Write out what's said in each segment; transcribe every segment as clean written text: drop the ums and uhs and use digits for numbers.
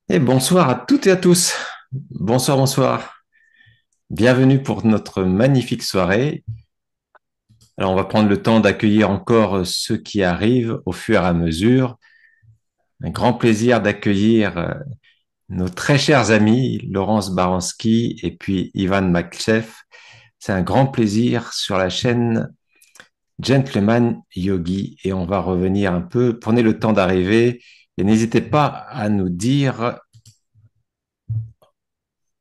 Et bonsoir à toutes et à tous. Bonsoir, bonsoir. Bienvenue pour notre magnifique soirée. Alors, on va prendre le temps d'accueillir encore ceux qui arrivent au fur et à mesure. Un grand plaisir d'accueillir nos très chers amis, Laurence Baranski et puis Ivan Makchev. C'est un grand plaisir sur la chaîne Gentleman Yogi et on va revenir un peu. Prenez le temps d'arriver et n'hésitez pas à nous dire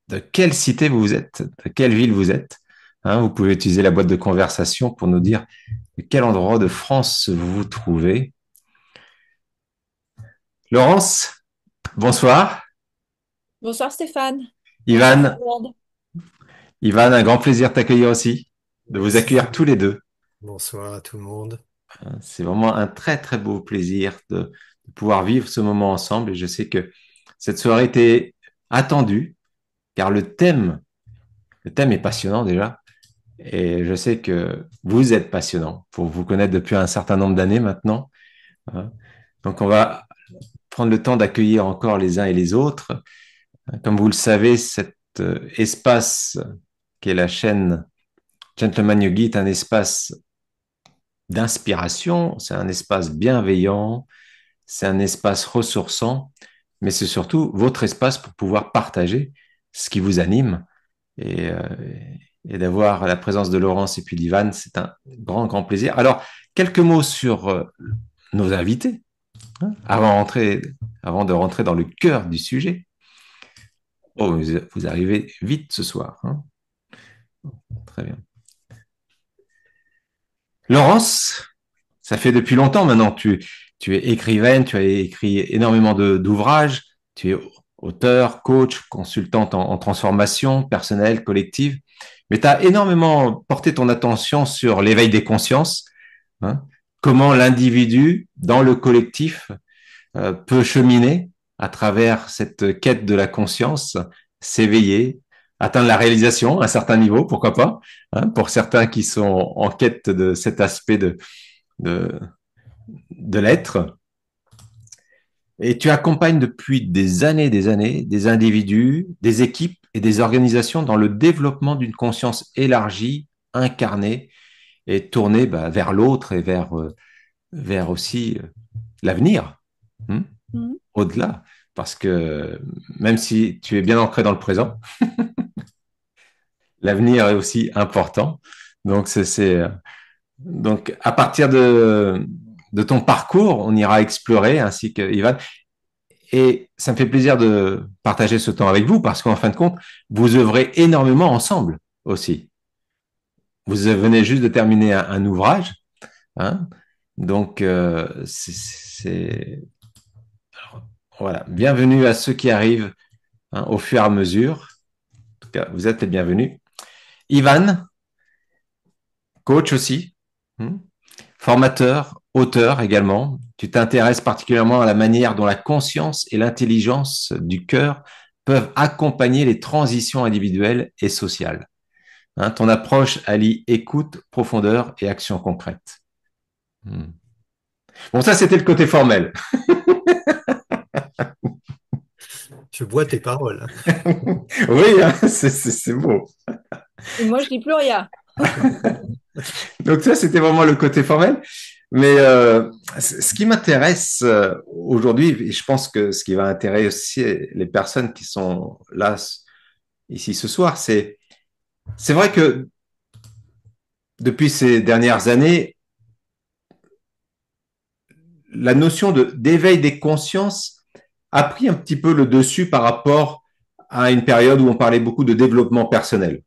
de quelle cité vous êtes, de quelle ville vous êtes. Hein, vous pouvez utiliser la boîte de conversation pour nous dire de quel endroit de France vous vous trouvez. Laurence, bonsoir. Bonsoir Stéphane. Bonsoir tout Ivan, le monde. Ivan, un grand plaisir de t'accueillir aussi, de vous accueillir tous Merci. les deux. Bonsoir à tout le monde. C'est vraiment un très très beau plaisir de pouvoir vivre ce moment ensemble et je sais que cette soirée était attendue car le thème est passionnant déjà. Et je sais que vous êtes passionnant pour vous connaître depuis un certain nombre d'années maintenant. Hein. Donc, on va prendre le temps d'accueillir encore les uns et les autres. Comme vous le savez, cet espace qui est la chaîne Gentleman Yogi est un espace d'inspiration, c'est un espace bienveillant, c'est un espace ressourçant, mais c'est surtout votre espace pour pouvoir partager ce qui vous anime et, euh, et d'avoir la présence de Laurence et puis d'Ivan, c'est un grand, grand plaisir. Alors, quelques mots sur nos invités, hein, avant de rentrer dans le cœur du sujet. Oh, vous arrivez vite ce soir. Hein. Très bien. Laurence, ça fait depuis longtemps maintenant. Tu es écrivaine, tu as écrit énormément d'ouvrages. Tu es auteur, coach, consultante en transformation personnelle, collective. Mais tu as énormément porté ton attention sur l'éveil des consciences. Hein, comment l'individu, dans le collectif, peut cheminer à travers cette quête de la conscience, s'éveiller, atteindre la réalisation à un certain niveau, pourquoi pas, hein, pour certains qui sont en quête de cet aspect de, de l'être. Et tu accompagnes depuis des années, des individus, des équipes et des organisations dans le développement d'une conscience élargie, incarnée et tournée vers l'autre et vers aussi l'avenir. Hmm, Mhm. au-delà. Parce que même si tu es bien ancré dans le présent, l'avenir est aussi important. Donc, donc à partir de ton parcours, on ira explorer, ainsi que Ivan. Et ça me fait plaisir de partager ce temps avec vous, parce qu'en fin de compte, vous œuvrez énormément ensemble aussi. Vous venez juste de terminer un ouvrage, hein, donc voilà. Bienvenue à ceux qui arrivent, hein, au fur et à mesure. En tout cas, vous êtes les bienvenus. Ivan, coach aussi, hmm, formateur, auteur également. Tu t'intéresses particulièrement à la manière dont la conscience et l'intelligence du cœur peuvent accompagner les transitions individuelles et sociales. Hein, ton approche allie écoute, profondeur et action concrète. Hmm. Bon, ça, c'était le côté formel. Je bois tes paroles. Oui, hein, c'est beau. Et moi, je dis plus rien. Donc ça, c'était vraiment le côté formel. Mais ce qui m'intéresse aujourd'hui, et je pense que ce qui va intéresser aussi les personnes qui sont là ici ce soir, c'est vrai que depuis ces dernières années, la notion d'éveil des consciences a pris un petit peu le dessus par rapport à une période où on parlait beaucoup de développement personnel.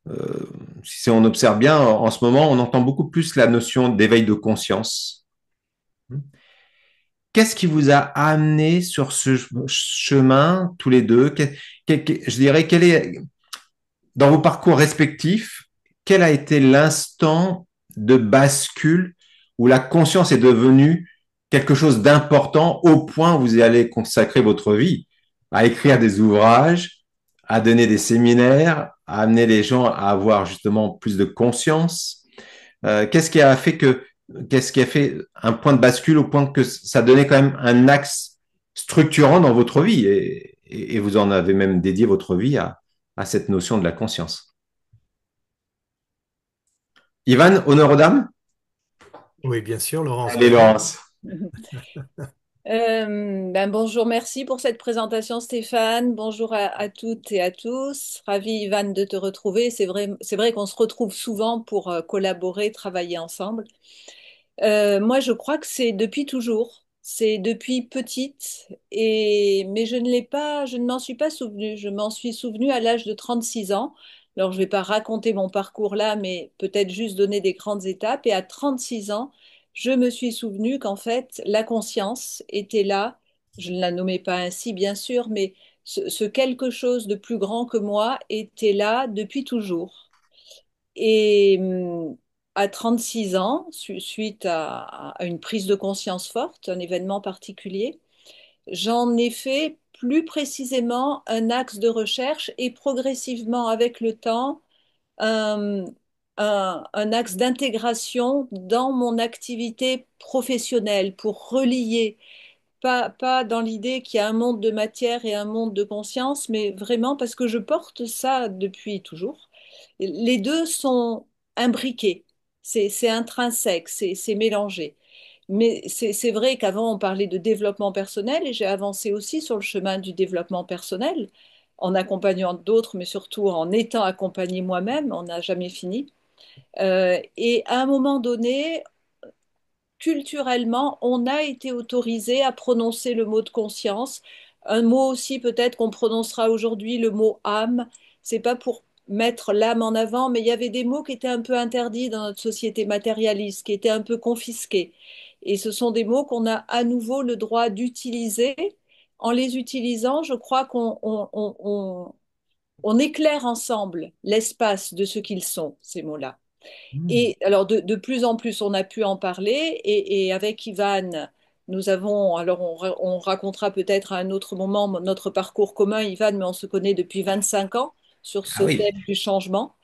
Euh, si on observe bien, en ce moment, on entend beaucoup plus la notion d'éveil de conscience. Qu'est-ce qui vous a amené sur ce chemin, tous les deux? Je dirais, quel est, dans vos parcours respectifs, quel a été l'instant de bascule où la conscience est devenue quelque chose d'important au point où vous allez consacrer votre vie à écrire des ouvrages, à donner des séminaires, à amener les gens à avoir justement plus de conscience? Qu'est-ce qui a fait que, qu'est-ce qui a fait un point de bascule au point que ça donnait quand même un axe structurant dans votre vie et vous en avez même dédié votre vie à cette notion de la conscience. Ivan, honneur aux dames? Oui, bien sûr, Laurence, Allez, bonjour. Laurence. Bonjour, merci pour cette présentation, Stéphane. Bonjour à toutes et à tous. Ravi, Ivan, de te retrouver. C'est vrai qu'on se retrouve souvent pour collaborer, travailler ensemble. Moi, je crois que c'est depuis toujours. C'est depuis petite. Mais je ne l'ai pas, je ne m'en suis pas souvenue. Je m'en suis souvenue à l'âge de 36 ans. Alors, je ne vais pas raconter mon parcours là, mais peut-être juste donner des grandes étapes. Et à 36 ans, je me suis souvenue qu'en fait, la conscience était là. Je ne la nommais pas ainsi, bien sûr, mais ce quelque chose de plus grand que moi était là depuis toujours. Et à 36 ans, suite à une prise de conscience forte, un événement particulier, j'en ai fait plus précisément un axe de recherche et progressivement avec le temps un, un axe d'intégration dans mon activité professionnelle pour relier pas dans l'idée qu'il y a un monde de matière et un monde de conscience, mais vraiment parce que je porte ça depuis toujours. Les deux sont imbriqués, c'est intrinsèque, c'est mélangé. Mais c'est vrai qu'avant, on parlait de développement personnel et j'ai avancé aussi sur le chemin du développement personnel en accompagnant d'autres, mais surtout en étant accompagnée moi-même. On n'a jamais fini. Et à un moment donné, culturellement, on a été autorisé à prononcer le mot de conscience. Un mot aussi peut-être qu'on prononcera aujourd'hui, le mot âme. C'est pas pour mettre l'âme en avant, mais il y avait des mots qui étaient un peu interdits dans notre société matérialiste, qui étaient un peu confisqués. Et ce sont des mots qu'on a à nouveau le droit d'utiliser. En les utilisant, je crois on éclaire ensemble l'espace de ce qu'ils sont, ces mots-là. Hmm. Et alors, de plus en plus, on a pu en parler. Et avec Ivan, nous avons, alors on racontera peut-être à un autre moment notre parcours commun, Ivan, mais on se connaît depuis 25 ans sur ce Ah oui. thème du changement.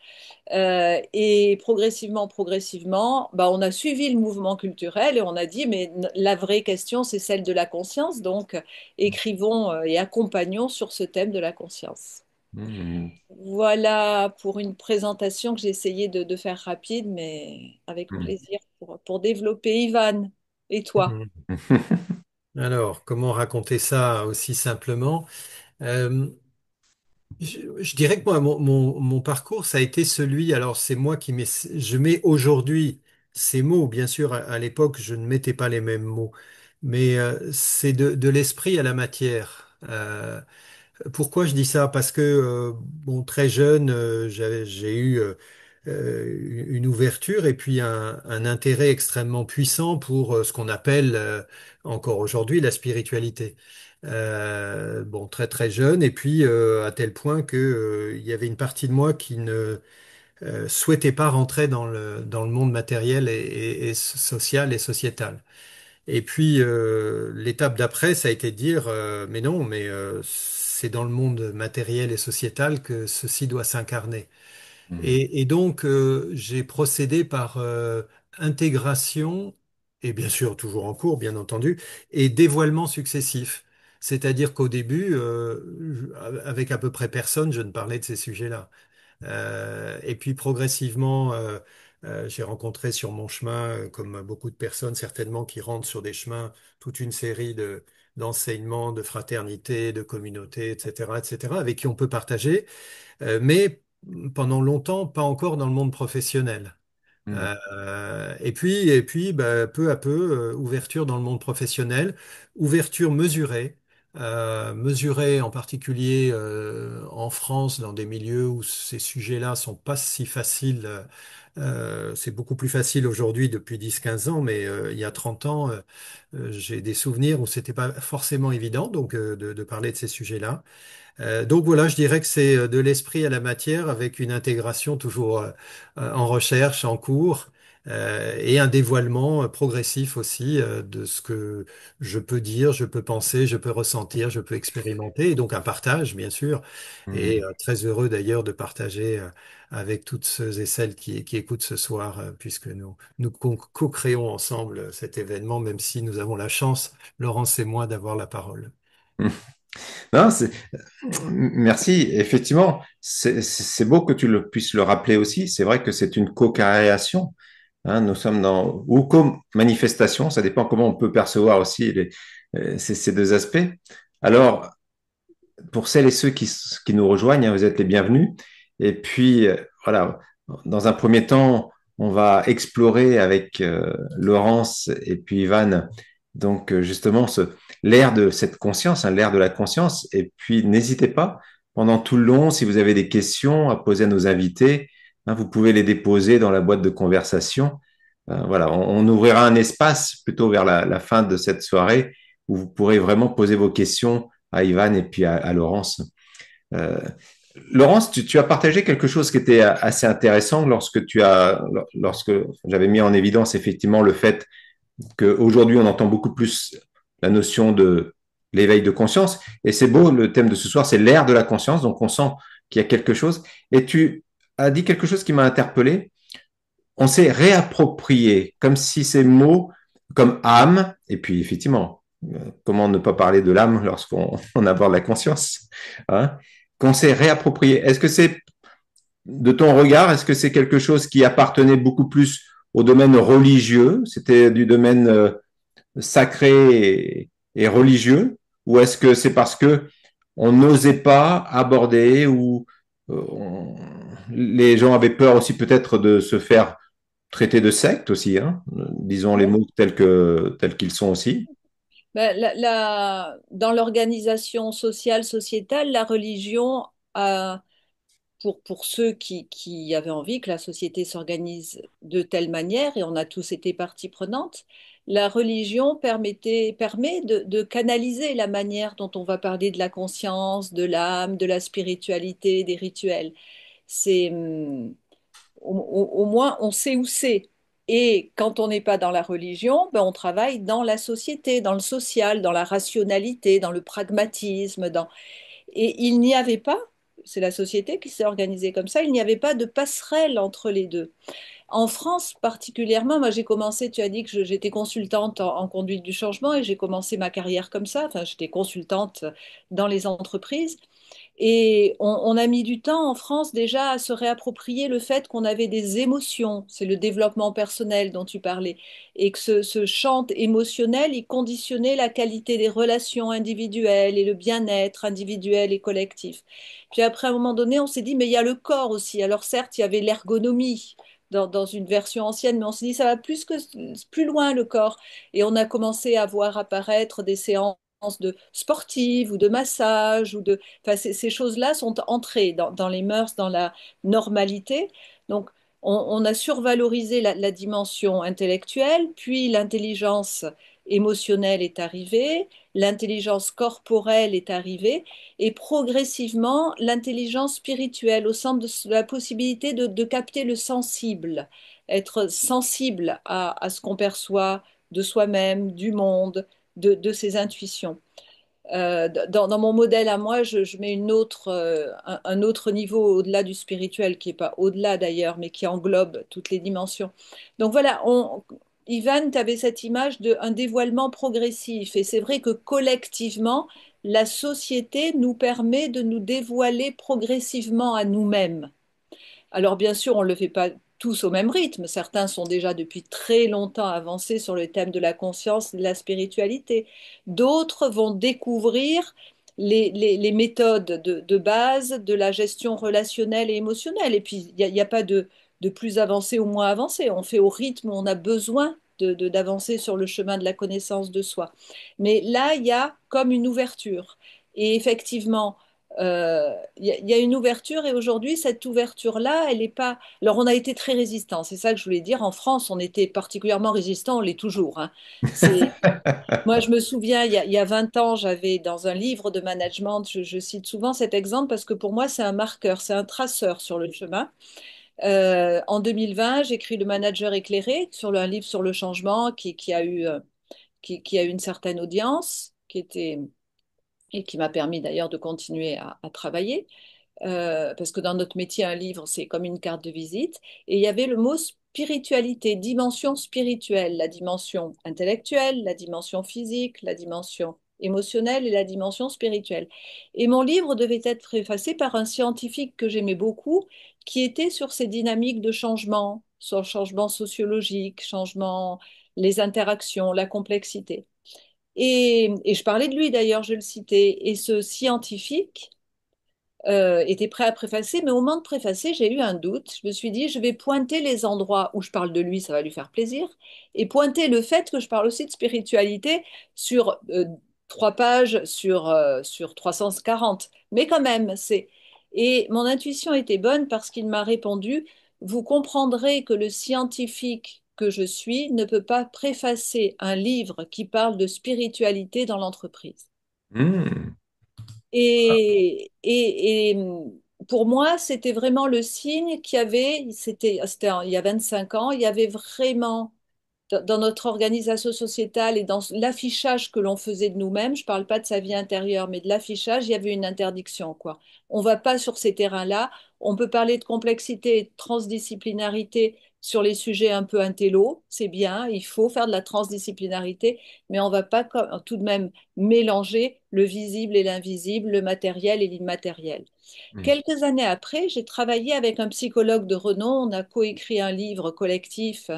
Et progressivement, bah, on a suivi le mouvement culturel et on a dit, mais la vraie question, c'est celle de la conscience. Donc, écrivons et accompagnons sur ce thème de la conscience. Hmm. Voilà pour une présentation que j'ai essayé de faire rapide, mais avec Hmm. plaisir pour développer. Ivan, et toi? Mhm. Alors, comment raconter ça aussi simplement? Euh, je dirais que moi, mon parcours, ça a été celui, alors c'est moi qui mets, je mets aujourd'hui ces mots, bien sûr, à l'époque, je ne mettais pas les mêmes mots, mais c'est de l'esprit à la matière. Pourquoi je dis ça? Parce que bon, très jeune, j'ai eu une ouverture et puis un intérêt extrêmement puissant pour ce qu'on appelle encore aujourd'hui la spiritualité. Bon, très très jeune et puis à tel point que il y avait une partie de moi qui ne souhaitait pas rentrer dans le monde matériel et social et sociétal. Et puis l'étape d'après, ça a été de dire mais non, mais c'est dans le monde matériel et sociétal que ceci doit s'incarner. Hmm. Et donc j'ai procédé par intégration et bien sûr toujours en cours, bien entendu, et dévoilement successif. C'est-à-dire qu'au début, avec à peu près personne, je ne parlais de ces sujets-là. Et puis progressivement, j'ai rencontré sur mon chemin, comme beaucoup de personnes certainement qui rentrent sur des chemins, toute une série d'enseignements, de fraternité, de communauté, etc., avec qui on peut partager, mais pendant longtemps, pas encore dans le monde professionnel. Hmm. Et puis, bah, peu à peu, ouverture dans le monde professionnel, ouverture mesurée, mesurée en particulier en France, dans des milieux où ces sujets-là sont pas si faciles. C'est beaucoup plus facile aujourd'hui depuis 10, 15 ans, mais il y a 30 ans, j'ai des souvenirs où c'était pas forcément évident donc de parler de ces sujets-là. Donc voilà, je dirais que c'est de l'esprit à la matière avec une intégration toujours en recherche, en cours, et un dévoilement progressif aussi de ce que je peux dire, je peux penser, je peux ressentir, je peux expérimenter, et donc un partage, bien sûr, et Hmm. très heureux d'ailleurs de partager avec toutes ceux et celles qui écoutent ce soir, puisque nous co-créons ensemble cet événement, même si nous avons la chance, Laurence et moi, d'avoir la parole. Non, merci. Effectivement, c'est beau que tu puisses le rappeler aussi. C'est vrai que c'est une co-création. Hein, nous sommes dans ou comme manifestation, ça dépend comment on peut percevoir aussi ces deux aspects. Alors, pour celles et ceux qui nous rejoignent, hein, vous êtes les bienvenus. Et puis, voilà, dans un premier temps, on va explorer avec Laurence et puis Ivan, donc justement, l'ère de cette conscience, hein, l'ère de la conscience. Et puis, n'hésitez pas, pendant tout le long, si vous avez des questions à poser à nos invités, hein, vous pouvez les déposer dans la boîte de conversation. Voilà, on ouvrira un espace plutôt vers la fin de cette soirée où vous pourrez vraiment poser vos questions à Ivan et puis à Laurence. Euh, Laurence, tu as partagé quelque chose qui était assez intéressant lorsque j'avais mis en évidence effectivement le fait qu'aujourd'hui on entend beaucoup plus la notion de l'éveil de conscience. Et c'est beau, le thème de ce soir, c'est l'ère de la conscience. Donc on sent qu'il y a quelque chose. Et tu as dit quelque chose qui m'a interpellé. On s'est réapproprié, comme si ces mots comme âme, et puis effectivement, comment ne pas parler de l'âme lorsqu'on on aborde la conscience, hein, qu'on s'est réapproprié. Est-ce que c'est, de ton regard, est-ce que c'est quelque chose qui appartenait beaucoup plus au domaine religieux, c'était du domaine sacré et religieux, ou est-ce que c'est parce que on n'osait pas aborder ou les gens avaient peur aussi peut-être de se faire traiter de secte aussi, hein, disons les mots tels qu'ils sont aussi. Ben, dans l'organisation sociale, sociétale, la religion a, pour ceux qui avaient envie que la société s'organise de telle manière, et on a tous été partie prenante, la religion permet de canaliser la manière dont on va parler de la conscience, de l'âme, de la spiritualité, des rituels. C'est, au moins, on sait où c'est. Et quand on n'est pas dans la religion, ben, on travaille dans la société, dans le social, dans la rationalité, dans le pragmatisme. Et il n'y avait pas, c'est la société qui s'est organisée comme ça, il n'y avait pas de passerelle entre les deux. En France particulièrement, moi j'ai commencé, tu as dit que j'étais consultante en conduite du changement et j'ai commencé ma carrière comme ça, enfin j'étais consultante dans les entreprises. Et on a mis du temps en France déjà à se réapproprier le fait qu'on avait des émotions, c'est le développement personnel dont tu parlais, et que ce champ émotionnel, il conditionnait la qualité des relations individuelles et le bien-être individuel et collectif. Puis après, à un moment donné, on s'est dit, mais il y a le corps aussi. Alors certes, il y avait l'ergonomie dans une version ancienne, mais on s'est dit, ça va plus loin le corps. Et on a commencé à voir apparaître des séances de sportives ou de massage ou de enfin, ces choses-là sont entrées dans les mœurs, dans la normalité. Donc, on a survalorisé la dimension intellectuelle, puis l'intelligence émotionnelle est arrivée, l'intelligence corporelle est arrivée, et progressivement, l'intelligence spirituelle, au sens de la possibilité de capter le sensible, être sensible à ce qu'on perçoit de soi-même, du monde, de ses intuitions. Dans mon modèle à moi, je mets un autre niveau au-delà du spirituel, qui n'est pas au-delà d'ailleurs, mais qui englobe toutes les dimensions. Donc voilà, Ivan, tu avais cette image d'un dévoilement progressif. Et c'est vrai que collectivement, la société nous permet de nous dévoiler progressivement à nous-mêmes. Alors bien sûr, on ne le fait pas tous au même rythme. Certains sont déjà depuis très longtemps avancés sur le thème de la conscience et de la spiritualité. D'autres vont découvrir les méthodes de base de la gestion relationnelle et émotionnelle. Et puis, il n'y a pas de plus avancé ou moins avancé. On fait au rythme où on a besoin d'avancer sur le chemin de la connaissance de soi. Mais là, il y a comme une ouverture. Et effectivement, il y a une ouverture et aujourd'hui, cette ouverture-là, elle n'est pas... Alors, on a été très résistant, c'est ça que je voulais dire. En France, on était particulièrement résistant, on l'est toujours, hein. C'est... Moi, je me souviens, il y a 20 ans, j'avais dans un livre de management, je cite souvent cet exemple parce que pour moi, c'est un marqueur, c'est un traceur sur le chemin. En 2020, j'écris Le manager éclairé, un livre sur le changement qui a eu, qui a eu une certaine audience, et qui m'a permis d'ailleurs de continuer à travailler. Parce que dans notre métier, un livre, c'est comme une carte de visite. Et il y avait le mot spiritualité, dimension spirituelle, la dimension intellectuelle, la dimension physique, la dimension émotionnelle et la dimension spirituelle. Et mon livre devait être préfacé par un scientifique que j'aimais beaucoup, qui était sur ces dynamiques de changement, sur le changement sociologique, changement, les interactions, la complexité. Et je parlais de lui d'ailleurs, je le citais. Et ce scientifique était prêt à préfacer, mais au moment de préfacer, j'ai eu un doute. Je me suis dit, je vais pointer les endroits où je parle de lui, ça va lui faire plaisir, et pointer le fait que je parle aussi de spiritualité sur 3 pages sur 340. Mais quand même, c'est... Et mon intuition était bonne parce qu'il m'a répondu, vous comprendrez que le scientifique que je suis ne peut pas préfacer un livre qui parle de spiritualité dans l'entreprise. Hmm. Et pour moi, c'était vraiment le signe qu'il y avait, il y a 25 ans, il y avait vraiment dans notre organisation sociétale et dans l'affichage que l'on faisait de nous-mêmes, je ne parle pas de sa vie intérieure, mais de l'affichage, il y avait une interdiction, quoi. On ne va pas sur ces terrains-là. On peut parler de complexité et de transdisciplinarité sur les sujets un peu intello, c'est bien, il faut faire de la transdisciplinarité, mais on ne va pas tout de même mélanger le visible et l'invisible, le matériel et l'immatériel. Hmm. Quelques années après, j'ai travaillé avec un psychologue de renom. On a coécrit un livre collectif.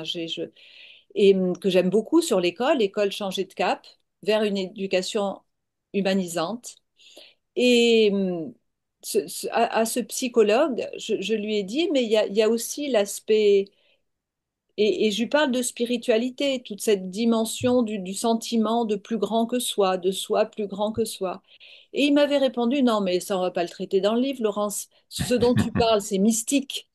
Que j'aime beaucoup sur l'école, l'école changer de cap vers une éducation humanisante. Et à ce psychologue, je lui ai dit, mais il y a aussi l'aspect, et je lui parle de spiritualité, toute cette dimension du sentiment de plus grand que soi, de soi plus grand que soi. Et il m'avait répondu, non, mais ça, on va pas le traiter dans le livre, Laurence. Ce dont tu parles, c'est mystique.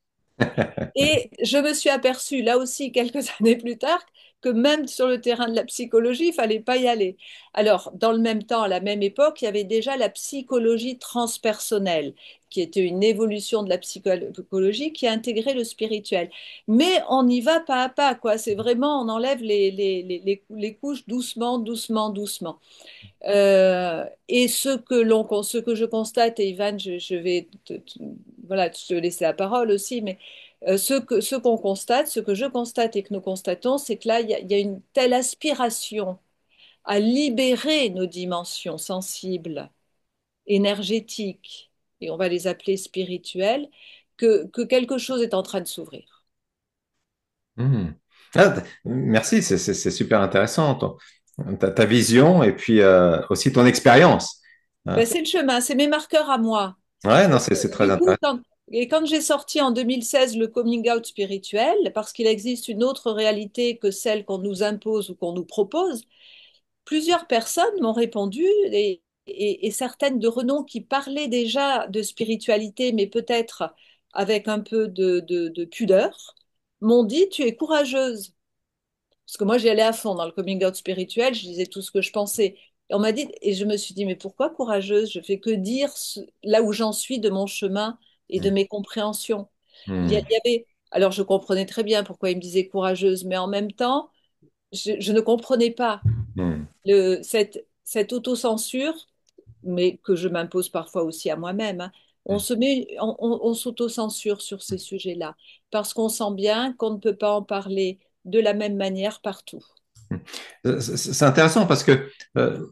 Et je me suis aperçue, là aussi, quelques années plus tard, que même sur le terrain de la psychologie, il fallait pas y aller. Alors, dans le même temps, à la même époque, il y avait déjà la psychologie transpersonnelle, qui était une évolution de la psychologie qui a intégré le spirituel. Mais on y va pas à pas, quoi. C'est vraiment, on enlève les couches doucement, doucement, doucement. Et ce que je constate, et Ivan, je vais voilà, te laisser la parole aussi, mais ce qu'on constate, ce que je constate et que nous constatons, c'est que là, il y a une telle aspiration à libérer nos dimensions sensibles, énergétiques, et on va les appeler spirituelles, que quelque chose est en train de s'ouvrir. Hmm. Merci, c'est super intéressant, ta vision et puis aussi ton expérience. Hein. Ben, c'est le chemin, c'est mes marqueurs à moi. Ouais, non, c'est très Du coup, intéressant. quand j'ai sorti en 2016 le coming out spirituel, parce qu'il existe une autre réalité que celle qu'on nous impose ou qu'on nous propose, plusieurs personnes m'ont répondu, et certaines de renom qui parlaient déjà de spiritualité, mais peut-être avec un peu de pudeur, m'ont dit, tu es courageuse. Parce que moi, j'y allais à fond dans le coming out spirituel, je disais tout ce que je pensais. Et on m'a dit, et je me suis dit, mais pourquoi courageuse? Je fais que dire là où j'en suis de mon chemin et de Hmm. mes compréhensions. Hmm. Il y avait, alors je comprenais très bien pourquoi il me disait courageuse, mais en même temps, je ne comprenais pas Hmm. cette autocensure, mais que je m'impose parfois aussi à moi-même, hein. Hmm. On s'autocensure sur ces sujets-là, parce qu'on sent bien qu'on ne peut pas en parler de la même manière partout. C'est intéressant parce que,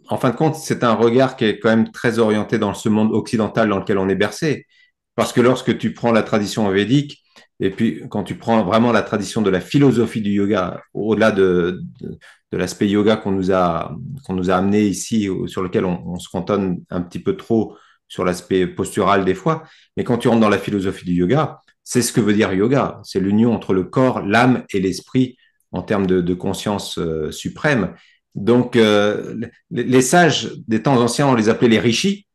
en fin de compte, c'est un regard qui est quand même très orienté dans ce monde occidental dans lequel on est bercé. Parce que lorsque tu prends la tradition védique, et puis quand tu prends vraiment la tradition de la philosophie du yoga, au-delà de l'aspect yoga qu'on nous a amené ici, sur lequel on se cantonne un petit peu trop sur l'aspect postural des fois, mais quand tu rentres dans la philosophie du yoga, c'est ce que veut dire yoga. C'est l'union entre le corps, l'âme et l'esprit en termes de conscience suprême. Donc, les sages des temps anciens, on les appelait les rishis,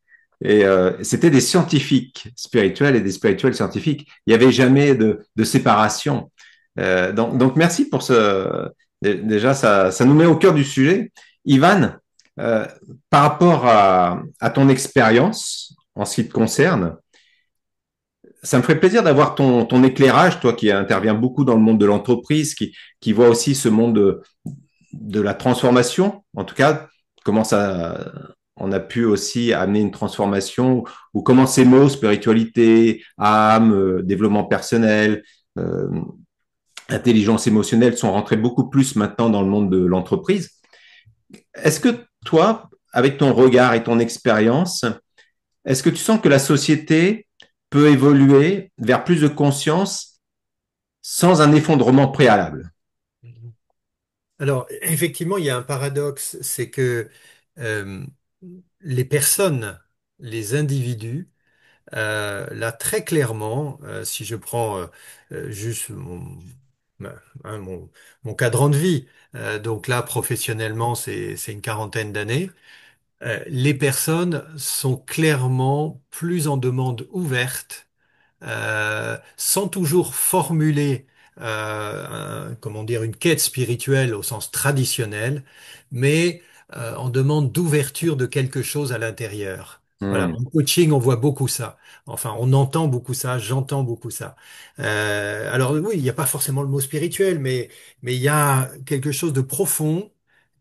et c'était des scientifiques spirituels et des spirituels scientifiques. Il n'y avait jamais de séparation. Donc, merci pour ce. Déjà, ça nous met au cœur du sujet. Ivan, euh, par rapport à ton expérience en ce qui te concerne, ça me ferait plaisir d'avoir ton éclairage, toi qui interviens beaucoup dans le monde de l'entreprise, qui voit aussi ce monde de la transformation, en tout cas, comment ça, on a pu aussi amener une transformation, ou comment ces mots, spiritualité, âme, développement personnel, euh, intelligence émotionnelle sont rentrés beaucoup plus maintenant dans le monde de l'entreprise. Est-ce que toi, avec ton regard et ton expérience, est-ce que tu sens que la société peut évoluer vers plus de conscience sans un effondrement préalable? Alors, effectivement, il y a un paradoxe, c'est que euh, les personnes, les individus, là très clairement, si je prends juste hein, mon cadran de vie, donc là professionnellement c'est une quarantaine d'années, les personnes sont clairement plus en demande ouverte sans toujours formuler comment dire, une quête spirituelle au sens traditionnel, mais on demande d'ouverture de quelque chose à l'intérieur. Voilà, Hmm. en coaching, on voit beaucoup ça. Enfin, on entend beaucoup ça, j'entends beaucoup ça. Alors oui, il n'y a pas forcément le mot spirituel, mais il y a quelque chose de profond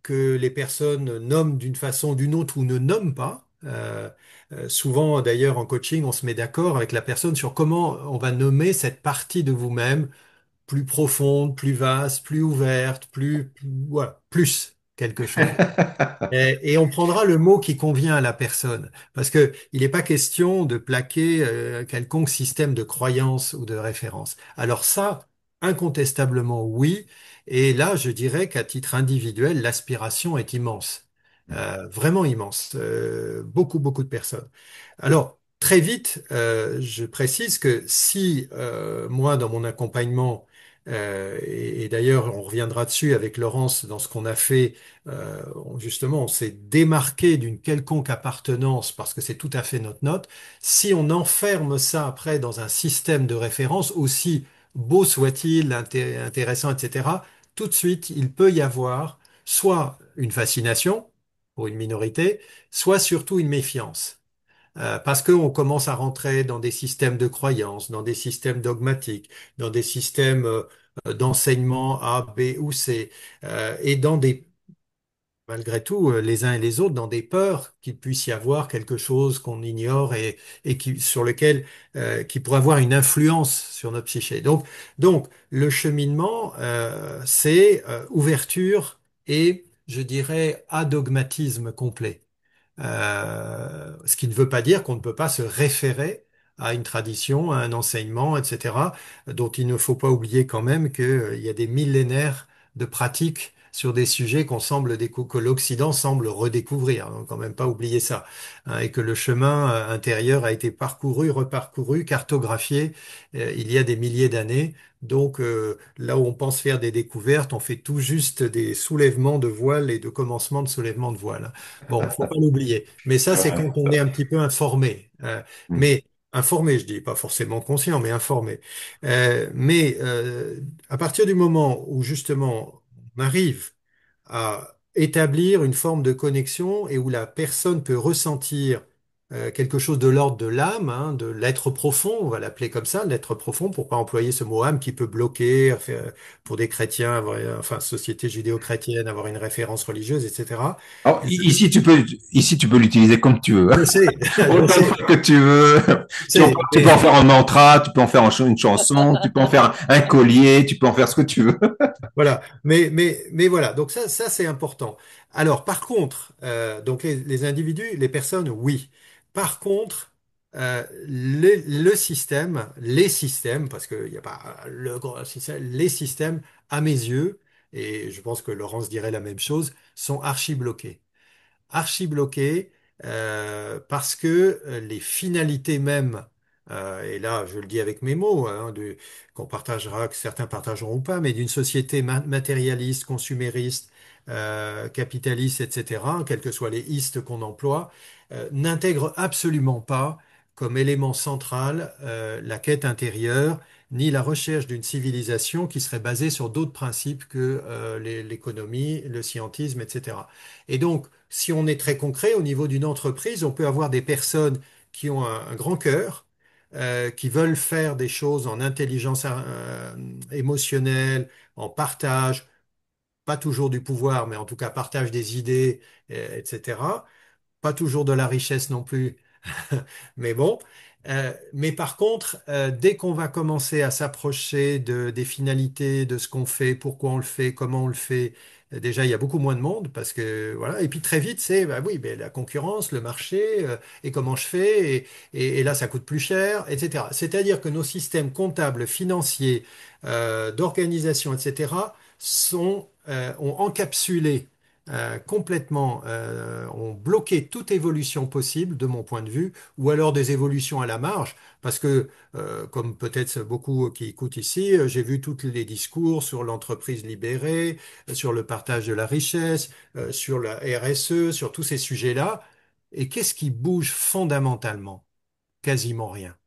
que les personnes nomment d'une façon ou d'une autre ou ne nomment pas. Souvent, d'ailleurs, en coaching, on se met d'accord avec la personne sur comment on va nommer cette partie de vous-même plus profonde, plus vaste, plus ouverte, voilà, plus quelque chose. Et on prendra le mot qui convient à la personne, parce que il n'est pas question de plaquer quelconque système de croyance ou de référence. Alors ça, incontestablement oui, et là je dirais qu'à titre individuel, l'aspiration est immense, vraiment immense. Beaucoup, beaucoup de personnes. Alors très vite, je précise que si moi dans mon accompagnement et d'ailleurs, on reviendra dessus avec Laurence dans ce qu'on a fait justement, on s'est démarqué d'une quelconque appartenance parce que c'est tout à fait notre note. Si on enferme ça après dans un système de référence, aussi beau soit-il, intéressant, etc., tout de suite, il peut y avoir soit une fascination pour une minorité, soit surtout une méfiance. Parce qu'on commence à rentrer dans des systèmes de croyances, dans des systèmes dogmatiques, dans des systèmes d'enseignement A, B ou C, et dans des malgré tout, les uns et les autres, dans des peurs qu'il puisse y avoir quelque chose qu'on ignore et sur lequel qui pourrait avoir une influence sur notre psyché. Donc le cheminement, c'est ouverture et, je dirais, adogmatisme complet. Ce qui ne veut pas dire qu'on ne peut pas se référer à une tradition, à un enseignement, etc., dont il ne faut pas oublier quand même qu'il y a des millénaires de pratiques sur des sujets que l'Occident semble redécouvrir. Donc, quand même pas oublier ça, hein, et que le chemin intérieur a été parcouru, reparcouru, cartographié il y a des milliers d'années. Donc, là où on pense faire des découvertes, on fait tout juste des soulèvements de voiles et de commencements de soulèvements de voiles. Bon, faut pas l'oublier. Mais ça, c'est quand on est un petit peu informé. Hmm. Mais informé, je dis, pas forcément conscient, mais informé. À partir du moment où justement on arrive à établir une forme de connexion et où la personne peut ressentir quelque chose de l'ordre de l'âme, hein, de l'être profond, on va l'appeler comme ça, l'être profond, pour pas employer ce mot âme qui peut bloquer, pour des chrétiens, enfin, société judéo-chrétienne, avoir une référence religieuse, etc. Alors, ici, tu peux l'utiliser comme tu veux. Je sais, je Autant de sais, fois que tu veux. je sais, Tu peux en faire un mantra, tu peux en faire une chanson, tu peux en faire un collier, tu peux en faire ce que tu veux. voilà. Mais voilà. Donc ça c'est important. Alors, par contre, donc les individus, les personnes, oui. Par contre, le système, les systèmes, parce qu'il n'y a pas le gros système, les systèmes, à mes yeux, et je pense que Laurence dirait la même chose, sont archi bloqués archi-bloqué parce que les finalités même, et là je le dis avec mes mots, hein, qu'on partagera, que certains partageront ou pas, mais d'une société matérialiste, consumériste, capitaliste, etc., quels que soient les istes qu'on emploie, n'intègre absolument pas comme élément central la quête intérieure, ni la recherche d'une civilisation qui serait basée sur d'autres principes que l'économie, le scientisme, etc. Et donc, si on est très concret, au niveau d'une entreprise, on peut avoir des personnes qui ont un grand cœur, qui veulent faire des choses en intelligence émotionnelle, en partage, pas toujours du pouvoir, mais en tout cas partage des idées, etc. Pas toujours de la richesse non plus, mais bon. Mais par contre, dès qu'on va commencer à s'approcher des finalités, de ce qu'on fait, pourquoi on le fait, comment on le fait, Déjà, il y a beaucoup moins de monde parce que voilà. Et puis très vite, c'est bah oui, mais la concurrence, le marché, et comment je fais, et là, ça coûte plus cher, etc. C'est-à-dire que nos systèmes comptables, financiers, d'organisation, etc., ont encapsulé complètement, ont bloqué toute évolution possible, de mon point de vue, ou alors des évolutions à la marge, parce que comme peut-être beaucoup qui écoutent ici, j'ai vu tous les discours sur l'entreprise libérée, sur le partage de la richesse, sur la RSE, sur tous ces sujets-là. Et qu'est-ce qui bouge fondamentalement? Quasiment rien.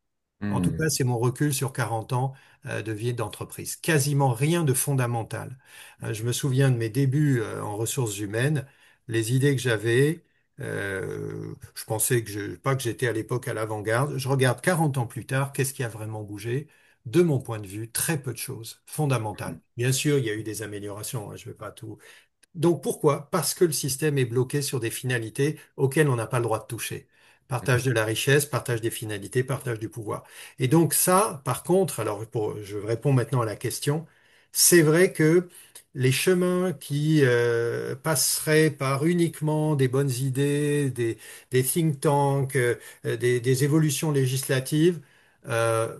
En tout Hmm. cas, c'est mon recul sur 40 ans de vie d'entreprise. Quasiment rien de fondamental. Je me souviens de mes débuts en ressources humaines, les idées que j'avais. Je pensais pas que j'étais à l'époque à l'avant-garde. Je regarde 40 ans plus tard, qu'est-ce qui a vraiment bougé? De mon point de vue, très peu de choses fondamentales. Bien sûr, il y a eu des améliorations, hein, je ne vais pas tout, donc pourquoi? Parce que le système est bloqué sur des finalités auxquelles on n'a pas le droit de toucher. Partage de la richesse, partage des finalités, partage du pouvoir. Et donc ça, par contre, alors je réponds maintenant à la question, c'est vrai que les chemins qui passeraient par uniquement des bonnes idées, des think tanks, des évolutions législatives, euh,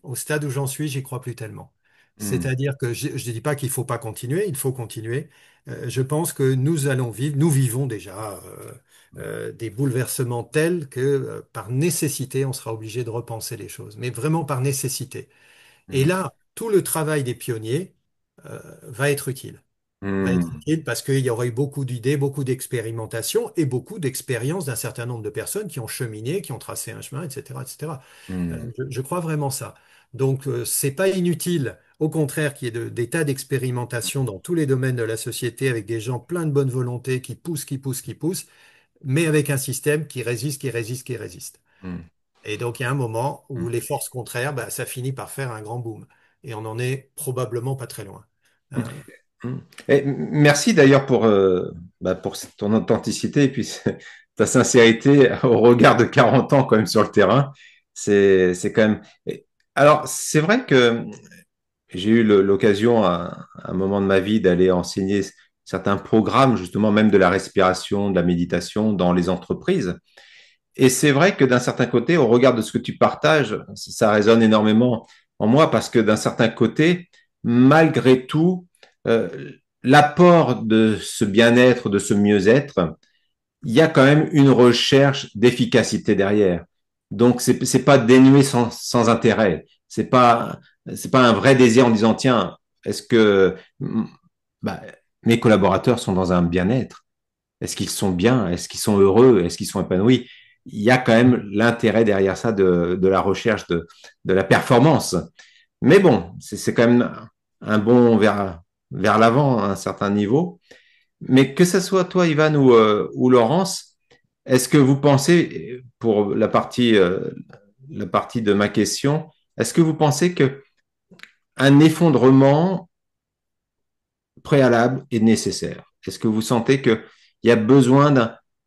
au stade où j'en suis, j'y crois plus tellement. Hmm. C'est-à-dire que je ne dis pas qu'il ne faut pas continuer, il faut continuer. Je pense que nous allons vivre, nous vivons déjà des bouleversements tels que par nécessité, on sera obligé de repenser les choses, mais vraiment par nécessité. Et Hmm. là, tout le travail des pionniers va être utile. Va être Hmm. utile parce qu'il y aura eu beaucoup d'idées, beaucoup d'expérimentations et beaucoup d'expériences d'un certain nombre de personnes qui ont cheminé, qui ont tracé un chemin, etc., etc. Hmm. Je crois vraiment ça. Donc, c'est pas inutile, au contraire, qu'il y ait des tas d'expérimentations dans tous les domaines de la société avec des gens pleins de bonne volonté qui poussent, qui poussent, qui poussent, mais avec un système qui résiste, qui résiste, qui résiste. Hmm. Et donc, il y a un moment où Hmm. les forces contraires, bah, ça finit par faire un grand boom. Et on n'en est probablement pas très loin. Euh, Hmm. Et merci d'ailleurs pour ton authenticité et puis ta sincérité au regard de 40 ans quand même sur le terrain. C'est quand même. Alors, c'est vrai que j'ai eu l'occasion à un moment de ma vie d'aller enseigner certains programmes, justement, même de la respiration, de la méditation dans les entreprises. Et c'est vrai que d'un certain côté, au regard de ce que tu partages, ça résonne énormément en moi parce que d'un certain côté, malgré tout, l'apport de ce bien-être, de ce mieux-être, il y a quand même une recherche d'efficacité derrière. Donc, c'est pas dénué sans intérêt. C'est pas un vrai désir en disant, tiens, est-ce que bah, mes collaborateurs sont dans un bien-être? Est-ce qu'ils sont bien? Est-ce qu'ils sont heureux? Est-ce qu'ils sont épanouis? Il y a quand même l'intérêt derrière ça de la recherche de la performance. Mais bon, c'est quand même un bond vers l'avant à un certain niveau. Mais que ce soit toi, Ivan, ou Laurence, est-ce que vous pensez, pour la partie de ma question, est-ce que vous pensez que un effondrement préalable est nécessaire? Est-ce que vous sentez qu'il y a besoin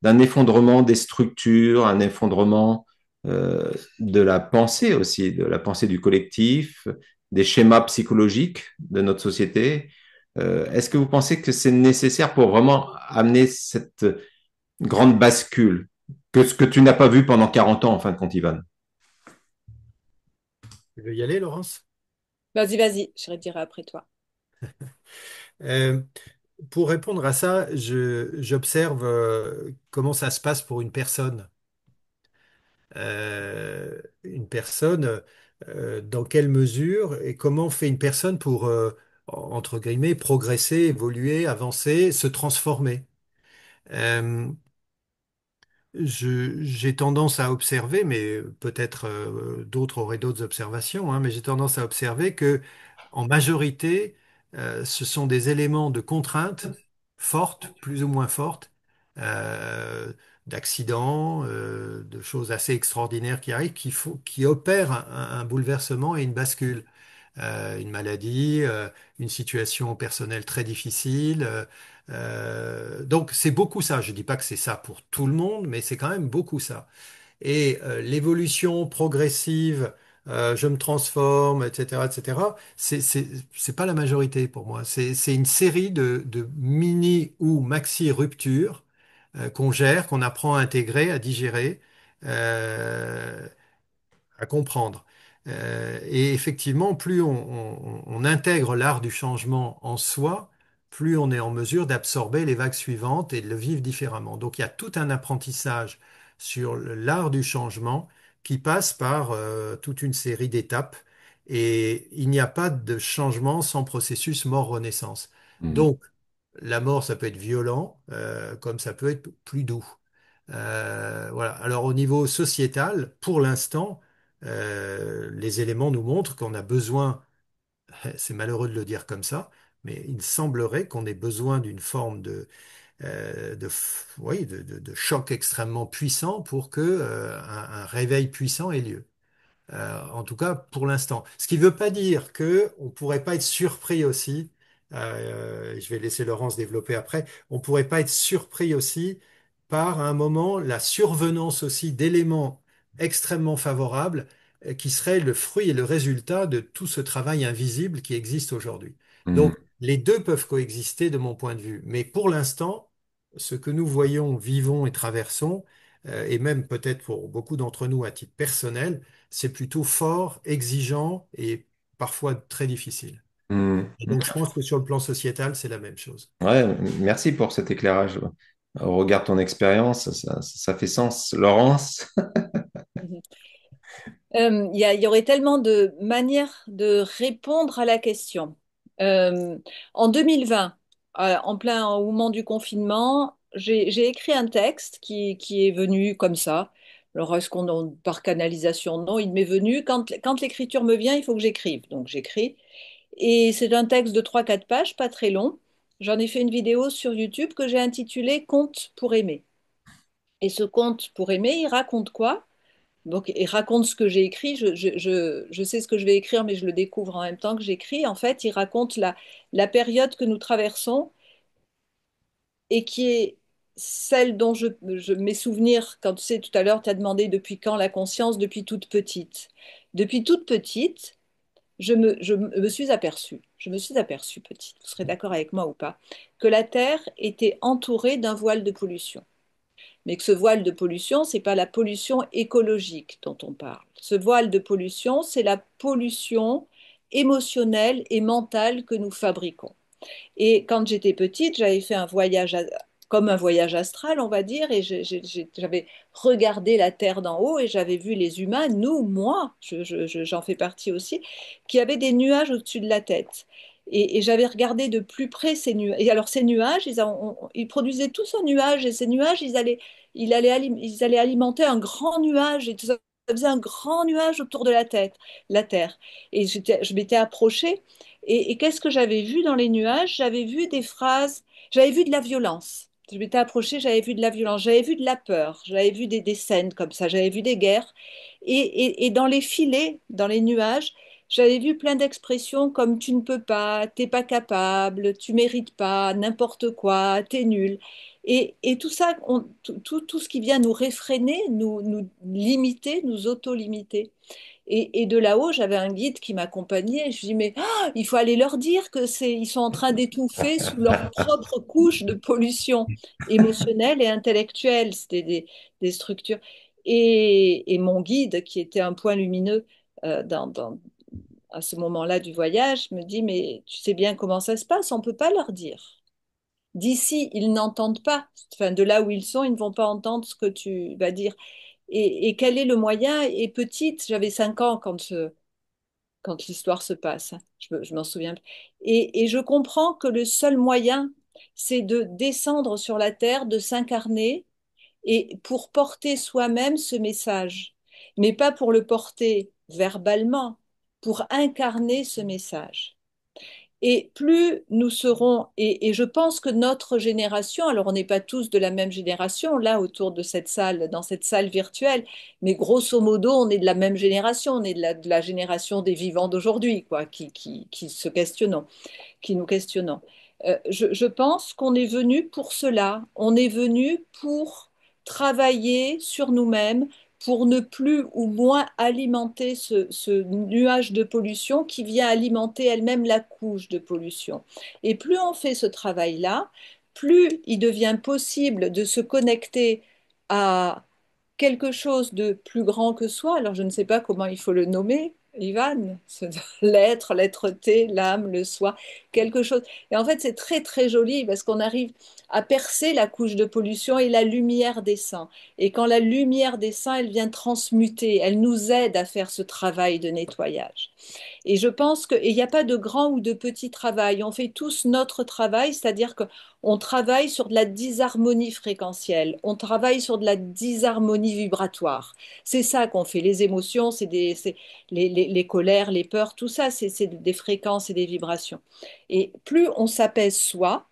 d'un effondrement des structures, un effondrement de la pensée aussi, de la pensée du collectif, des schémas psychologiques de notre société? Est-ce que vous pensez que c'est nécessaire pour vraiment amener cette grande bascule que ce que tu n'as pas vu pendant 40 ans en fin de compte, Ivan? Tu veux y aller, Laurence? Vas-y, vas-y, je dirai après toi. Euh, pour répondre à ça, j'observe comment ça se passe pour une personne. Une personne, dans quelle mesure et comment fait une personne pour, entre guillemets, progresser, évoluer, avancer, se transformer. Euh, j'ai tendance à observer, mais peut-être d'autres auraient d'autres observations, hein, mais j'ai tendance à observer que, en majorité, ce sont des éléments de contrainte fortes, plus ou moins fortes, euh, d'accidents, de choses assez extraordinaires qui arrivent, qui opèrent un bouleversement et une bascule. Une maladie, une situation personnelle très difficile. Donc c'est beaucoup ça. Je dis pas que c'est ça pour tout le monde, mais c'est quand même beaucoup ça. Et l'évolution progressive je me transforme, etc., etc. C'est pas la majorité pour moi. C'est une série de mini ou maxi ruptures qu'on gère, qu'on apprend à intégrer, à digérer. Euh, à comprendre. Et effectivement, plus on intègre l'art du changement en soi, plus on est en mesure d'absorber les vagues suivantes et de le vivre différemment. Donc il y a tout un apprentissage sur l'art du changement qui passe par toute une série d'étapes. Et il n'y a pas de changement sans processus mort-renaissance. Mhm. Donc, la mort, ça peut être violent, comme ça peut être plus doux. Voilà. Alors au niveau sociétal, pour l'instant, les éléments nous montrent qu'on a besoin, c'est malheureux de le dire comme ça, mais il semblerait qu'on ait besoin d'une forme oui, de choc extrêmement puissant pour que, un réveil puissant ait lieu. En tout cas, pour l'instant. Ce qui ne veut pas dire que on pourrait pas être surpris aussi. Je vais laisser Laurence développer après. On pourrait pas être surpris aussi par à un moment la survenance aussi d'éléments extrêmement favorables qui seraient le fruit et le résultat de tout ce travail invisible qui existe aujourd'hui. Mhm. Donc, les deux peuvent coexister de mon point de vue. Mais pour l'instant, ce que nous voyons, vivons et traversons, et même peut-être pour beaucoup d'entre nous à titre personnel, c'est plutôt fort, exigeant et parfois très difficile. Mhm. Et donc, je pense que sur le plan sociétal, c'est la même chose. Ouais, merci pour cet éclairage. Au regard de ton expérience, ça fait sens. Laurence? Il y aurait tellement de manières de répondre à la question. Euh, En 2020, en plein au moment du confinement, j'ai écrit un texte qui est venu comme ça. Alors, est-ce par canalisation? Non, il m'est venu. Quand l'écriture me vient, il faut que j'écrive. Donc, j'écris. Et c'est un texte de 3 4 pages, pas très long. J'en ai fait une vidéo sur YouTube que j'ai intitulée Conte pour aimer. Et ce conte pour aimer, il raconte quoi? Donc, il raconte ce que j'ai écrit. Je sais ce que je vais écrire, mais je le découvre en même temps que j'écris. En fait, il raconte la période que nous traversons et qui est celle dont mes souvenirs, quand tu sais, tout à l'heure, tu as demandé depuis quand la conscience, depuis toute petite. Depuis toute petite, je me suis aperçue, petite, vous serez d'accord avec moi ou pas, que la Terre était entourée d'un voile de pollution. Mais que ce voile de pollution, ce n'est pas la pollution écologique dont on parle. Ce voile de pollution, c'est la pollution émotionnelle et mentale que nous fabriquons. Et quand j'étais petite, j'avais fait un voyage, comme un voyage astral, on va dire, et j'avais regardé la Terre d'en haut et j'avais vu les humains, nous, moi, j'en fais partie aussi, qui avaient des nuages au-dessus de la tête. Et j'avais regardé de plus près ces nuages. Et alors ces nuages, ils produisaient tous un nuage, et ces nuages, ils allaient alimenter un grand nuage, et tout ça faisait un grand nuage autour de la tête, la Terre. Et je m'étais approchée. Et qu'est-ce que j'avais vu dans les nuages? J'avais vu des phrases, j'avais vu de la violence. Je m'étais approchée, j'avais vu de la violence, j'avais vu de la peur, j'avais vu des scènes comme ça, j'avais vu des guerres. Et dans les filets, dans les nuages, j'avais vu plein d'expressions comme tu ne peux pas, t'es pas capable, tu mérites pas, n'importe quoi, t'es nul. Et tout ça, tout ce qui vient nous réfréner, nous limiter, nous auto-limiter. Et de là-haut, j'avais un guide qui m'accompagnait. Je dis, mais il faut aller leur dire ils sont en train d'étouffer sous leur propre couche de pollution émotionnelle et intellectuelle. C'était des structures. Et mon guide, qui était un point lumineux à ce moment-là du voyage, me dit, mais tu sais bien comment ça se passe, on ne peut pas leur dire. D'ici, ils n'entendent pas. Enfin, de là où ils sont, ils ne vont pas entendre ce que tu vas dire. Et quel est le moyen? Et petite, j'avais 5 ans quand l'histoire se passe. Je m'en souviens. Et je comprends que le seul moyen, c'est de descendre sur la terre, de s'incarner et pour porter soi-même ce message, mais pas pour le porter verbalement, pour incarner ce message. Et plus nous serons, et je pense que notre génération, alors on n'est pas tous de la même génération là autour de cette salle, dans cette salle virtuelle, mais grosso modo on est de la même génération, on est de la génération des vivants d'aujourd'hui, quoi, qui se questionnons, qui nous questionnons. Je pense qu'on est venu pour cela, on est venu pour travailler sur nous-mêmes, pour ne plus ou moins alimenter ce nuage de pollution qui vient alimenter elle-même la couche de pollution. Et plus on fait ce travail-là, plus il devient possible de se connecter à quelque chose de plus grand que soi. Alors je ne sais pas comment il faut le nommer, Ivan, l'être, l'être-té, l'âme, le soi, quelque chose. Et en fait, c'est très très joli parce qu'on arrive à percer la couche de pollution et la lumière descend. Et quand la lumière descend, elle vient transmuter, elle nous aide à faire ce travail de nettoyage. Et je pense qu'il n'y a pas de grand ou de petit travail. On fait tous notre travail, c'est-à-dire qu'on travaille sur de la disharmonie fréquentielle, on travaille sur de la disharmonie vibratoire. C'est ça qu'on fait. Les émotions, c'est les colères, les peurs, tout ça, c'est des fréquences et des vibrations. Et plus on s'apaise soi,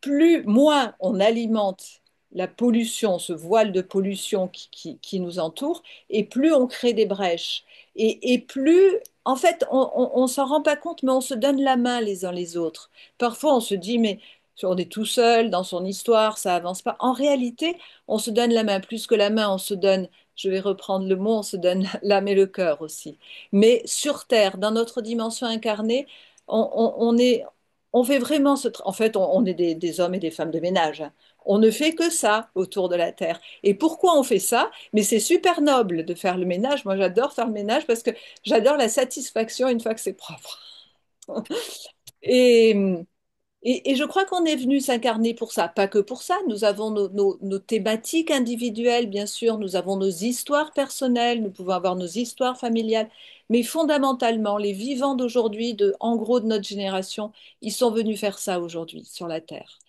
plus moins on alimente la pollution, ce voile de pollution qui nous entoure, et plus on crée des brèches. Et plus, en fait, on s'en rend pas compte, mais on se donne la main les uns les autres. Parfois, on se dit, mais on est tout seul dans son histoire, ça avance pas. En réalité, on se donne la main. Plus que la main, on se donne, je vais reprendre le mot, on se donne l'âme et le cœur aussi. Mais sur Terre, dans notre dimension incarnée, on est, on fait vraiment en fait, on est des hommes et des femmes de ménage, hein. On ne fait que ça autour de la Terre. Et pourquoi on fait ça? Mais c'est super noble de faire le ménage. Moi, j'adore faire le ménage parce que j'adore la satisfaction une fois que c'est propre. Et, et je crois qu'on est venu s'incarner pour ça. Pas que pour ça. Nous avons nos thématiques individuelles, bien sûr. Nous avons nos histoires personnelles. Nous pouvons avoir nos histoires familiales. Mais fondamentalement, les vivants d'aujourd'hui, en gros de notre génération, ils sont venus faire ça aujourd'hui sur la Terre.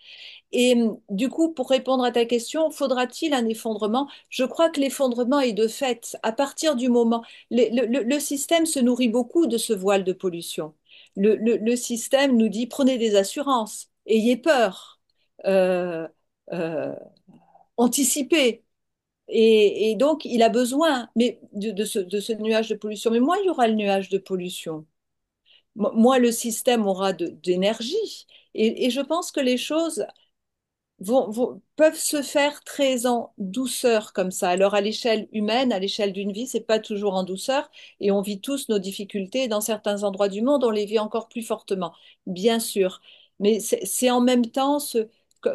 Et du coup, pour répondre à ta question, faudra-t-il un effondrement? Je crois que l'effondrement est de fait. À partir du moment, le système se nourrit beaucoup de ce voile de pollution. Le système nous dit prenez des assurances, ayez peur, euh, euh, anticipez. Et donc, il a besoin de ce nuage de pollution. Mais moins il y aura le nuage de pollution, moins le système aura d'énergie. Et je pense que les choses peuvent se faire très en douceur comme ça. Alors à l'échelle humaine, à l'échelle d'une vie, c'est pas toujours en douceur et on vit tous nos difficultés. Dans certains endroits du monde, on les vit encore plus fortement, bien sûr. Mais c'est en même temps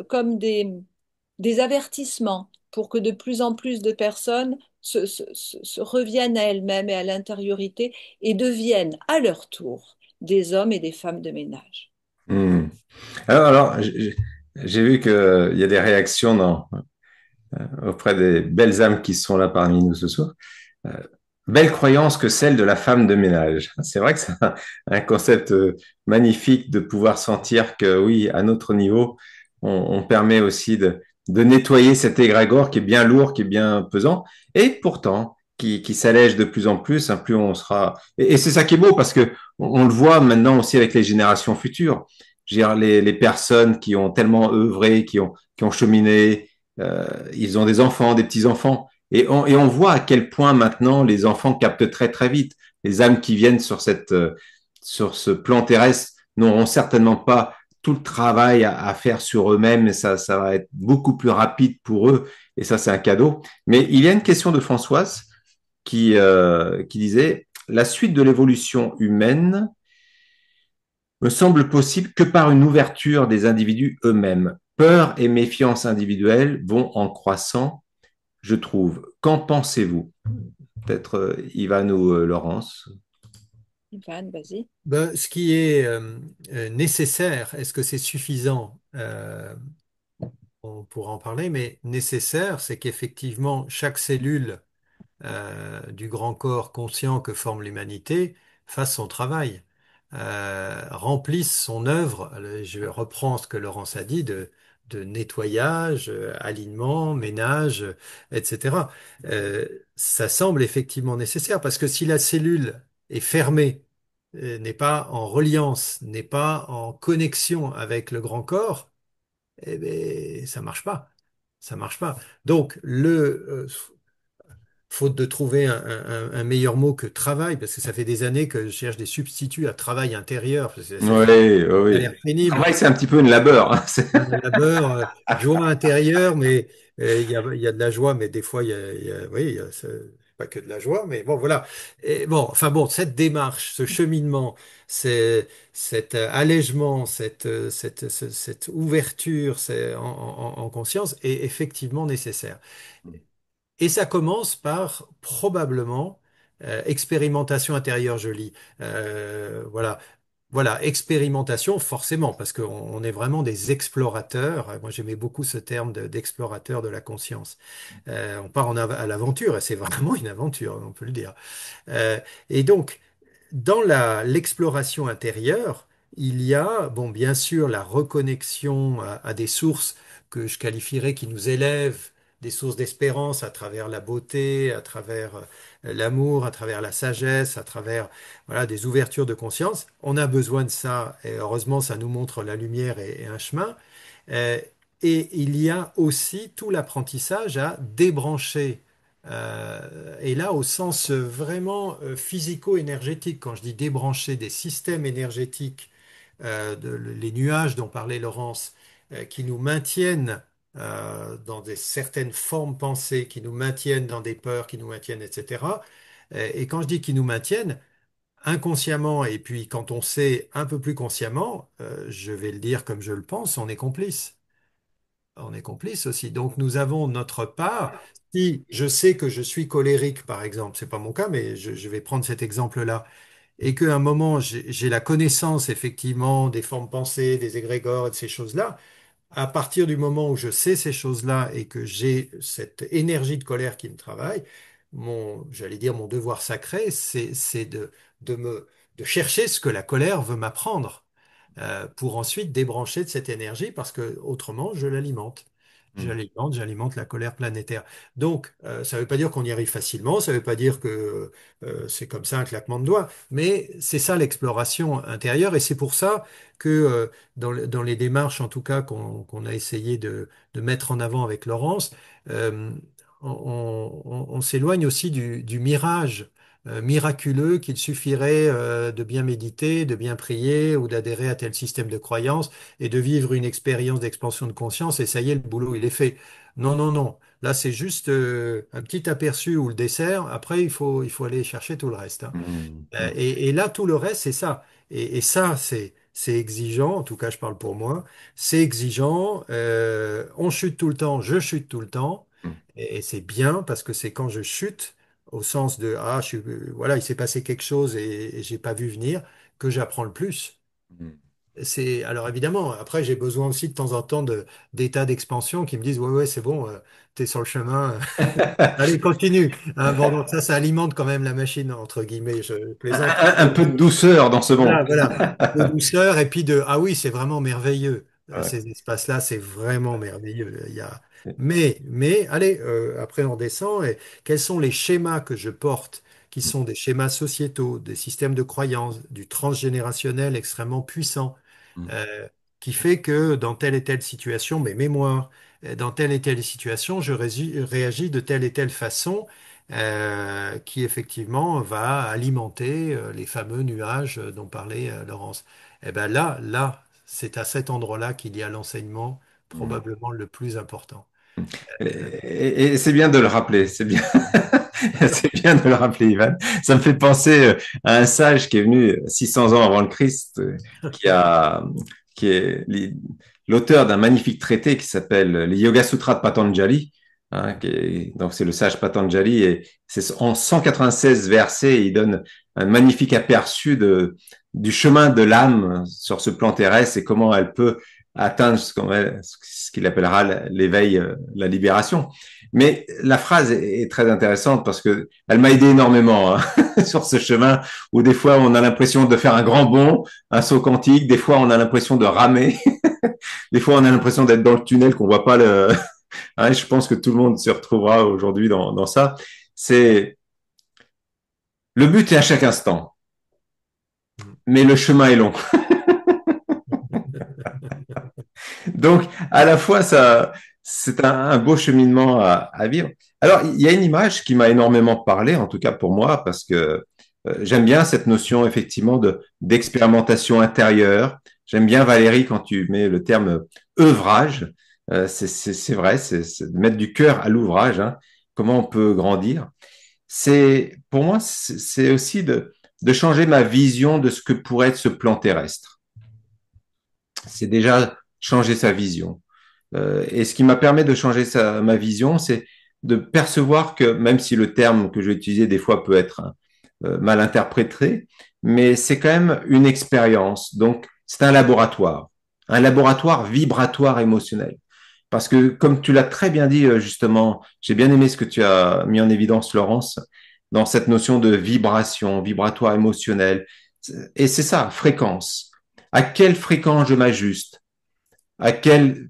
comme des avertissements pour que de plus en plus de personnes se reviennent à elles-mêmes et à l'intériorité et deviennent à leur tour des hommes et des femmes de ménage. Hmm. Alors, j'ai vu qu'il y a des réactions auprès des belles âmes qui sont là parmi nous ce soir. Euh, Belle croyance que celle de la femme de ménage. C'est vrai que c'est un concept magnifique de pouvoir sentir que oui, à notre niveau, on permet aussi de nettoyer cet égrégore qui est bien lourd, qui est bien pesant, et pourtant qui s'allège de plus en plus, hein, plus on sera. Et c'est ça qui est beau parce que on le voit maintenant aussi avec les générations futures. Je veux dire, les personnes qui ont tellement œuvré, qui ont cheminé, ils ont des enfants, des petits-enfants. Et on voit à quel point maintenant les enfants captent très très vite. Les âmes qui viennent sur ce plan terrestre n'auront certainement pas tout le travail à faire sur eux-mêmes, et ça va être beaucoup plus rapide pour eux, et ça c'est un cadeau. Mais il y a une question de Françoise qui disait, la suite de l'évolution humaine me semble possible que par une ouverture des individus eux-mêmes. Peur et méfiance individuelle vont en croissant, je trouve. Qu'en pensez-vous? Peut-être Ivan ou Laurence. Ivan, vas-y. Ben, ce qui est nécessaire, est-ce que c'est suffisant? On pourra en parler, mais nécessaire, c'est qu'effectivement, chaque cellule du grand corps conscient que forme l'humanité fasse son travail, remplisse son œuvre. Je reprends ce que Laurence a dit de nettoyage, alignement, ménage, etc. Euh, Ça semble effectivement nécessaire parce que si la cellule est fermée, n'est pas en reliance, n'est pas en connexion avec le grand corps, eh ben, ça marche pas. Ça marche pas. Donc, faute de trouver un meilleur mot que travail, parce que ça fait des années que je cherche des substituts à travail intérieur, parce que Oui, ça a oui. l'air Le pénible. travail, c'est un petit peu une labeur, hein. Un labeur, joie intérieure, mais il y a de la joie, mais des fois, oui, c'est pas que de la joie, mais bon, voilà. Et bon, enfin bon, cette démarche, ce cheminement, cet allègement, cette ouverture en conscience est effectivement nécessaire. Et ça commence par probablement expérimentation intérieure, je lis. Voilà. Voilà, expérimentation, forcément, parce qu'on est vraiment des explorateurs. Moi, j'aimais beaucoup ce terme d'explorateur de la conscience. On part à l'aventure, et c'est vraiment une aventure, on peut le dire. Euh, et donc, dans l'exploration intérieure, il y a, bon, bien sûr, la reconnexion à des sources que je qualifierais qui nous élèvent, des sources d'espérance à travers la beauté, à travers l'amour, à travers la sagesse, à travers, voilà, des ouvertures de conscience. On a besoin de ça, et heureusement, ça nous montre la lumière et un chemin. Euh, et il y a aussi tout l'apprentissage à débrancher. Et là, au sens vraiment physico-énergétique, quand je dis débrancher des systèmes énergétiques, les nuages dont parlait Laurence, qui nous maintiennent dans certaines formes pensées, qui nous maintiennent dans des peurs, qui nous maintiennent, etc. Et quand je dis qui nous maintiennent, inconsciemment, et puis quand on sait un peu plus consciemment, je vais le dire comme je le pense, on est complice. On est complice aussi. Donc nous avons notre part. Si je sais que je suis colérique, par exemple, c'est pas mon cas, mais je vais prendre cet exemple-là, et qu'à un moment j'ai la connaissance effectivement des formes pensées, des égrégores et de ces choses-là, à partir du moment où je sais ces choses-là et que j'ai cette énergie de colère qui me travaille, j'allais dire mon devoir sacré, c'est de de chercher ce que la colère veut m'apprendre pour ensuite débrancher de cette énergie parce que autrement je l'alimente. J'alimente la colère planétaire. Donc, ça ne veut pas dire qu'on y arrive facilement, ça ne veut pas dire que c'est comme ça un claquement de doigts, mais c'est ça l'exploration intérieure et c'est pour ça que dans les démarches, en tout cas, qu'on a essayé de mettre en avant avec Laurence, euh, on s'éloigne aussi du mirage miraculeux qu'il suffirait de bien méditer, de bien prier ou d'adhérer à tel système de croyance et de vivre une expérience d'expansion de conscience et ça y est, le boulot, il est fait. Non, non, non. Là, c'est juste un petit aperçu ou le dessert. Après, il faut aller chercher tout le reste, hein. Mm, mm, Et là, tout le reste, c'est ça. Et ça, c'est exigeant. En tout cas, je parle pour moi. C'est exigeant. On chute tout le temps. Je chute tout le temps. mm, Et c'est bien parce que c'est quand je chute, au sens de ah, voilà, il s'est passé quelque chose et j'ai pas vu venir, que j'apprends le plus. mm. Alors évidemment, après, j'ai besoin aussi de temps en temps d'états d'expansion qui me disent ouais, ouais, c'est bon, t'es sur le chemin. Allez, continue. Hein, bon, donc ça alimente quand même la machine, entre guillemets, je plaisante. Un peu de douceur dans ce monde. Voilà, voilà, de douceur et puis ah oui, c'est vraiment merveilleux. Ouais. Ces espaces-là, c'est vraiment merveilleux. Allez, après on descend et quels sont les schémas que je porte, qui sont des schémas sociétaux, des systèmes de croyances, du transgénérationnel extrêmement puissant, Mm, euh, qui fait que dans telle et telle situation, mes mémoires, dans telle et telle situation, je réagis de telle et telle façon qui effectivement va alimenter les fameux nuages dont parlait Laurence. Et ben là, c'est à cet endroit-là qu'il y a l'enseignement mm. probablement le plus important. Et c'est bien de le rappeler, c'est bien, c'est bien de le rappeler, Ivan. Ça me fait penser à un sage qui est venu 600 ans avant le Christ, qui est l'auteur d'un magnifique traité qui s'appelle les Yoga Sutras de Patanjali. Hein, donc c'est le sage Patanjali et c'est en 196 versets, il donne un magnifique aperçu du chemin de l'âme sur ce plan terrestre et comment elle peut atteindre ce qu'il appellera l'éveil, la libération. Mais la phrase est très intéressante parce que elle m'a aidé énormément, hein, sur ce chemin où des fois on a l'impression de faire un grand bond, un saut quantique, des fois on a l'impression de ramer, des fois on a l'impression d'être dans le tunnel qu'on voit pas le. Hein, je pense que tout le monde se retrouvera aujourd'hui dans ça. C'est le but est à chaque instant, mais le chemin est long. Donc, à la fois, ça, c'est un beau cheminement à vivre. Alors, il y a une image qui m'a énormément parlé, en tout cas pour moi, parce que j'aime bien cette notion effectivement d'expérimentation intérieure. J'aime bien Valérie quand tu mets le terme œuvrage. C'est vrai, c'est de mettre du cœur à l'ouvrage, hein. Comment on peut grandir. Pour moi, c'est aussi de changer ma vision de ce que pourrait être ce plan terrestre. C'est déjà changer sa vision. Et ce qui m'a permis de changer ma vision, c'est de percevoir que, même si le terme que je vais utiliser des fois peut être mal interprété, mais c'est quand même une expérience. Donc, c'est un laboratoire vibratoire émotionnel. Parce que, comme tu l'as très bien dit, justement, j'ai bien aimé ce que tu as mis en évidence, Laurence, dans cette notion de vibration, vibratoire émotionnel. Et c'est ça, fréquence. À quelle fréquence je m'ajuste? À quel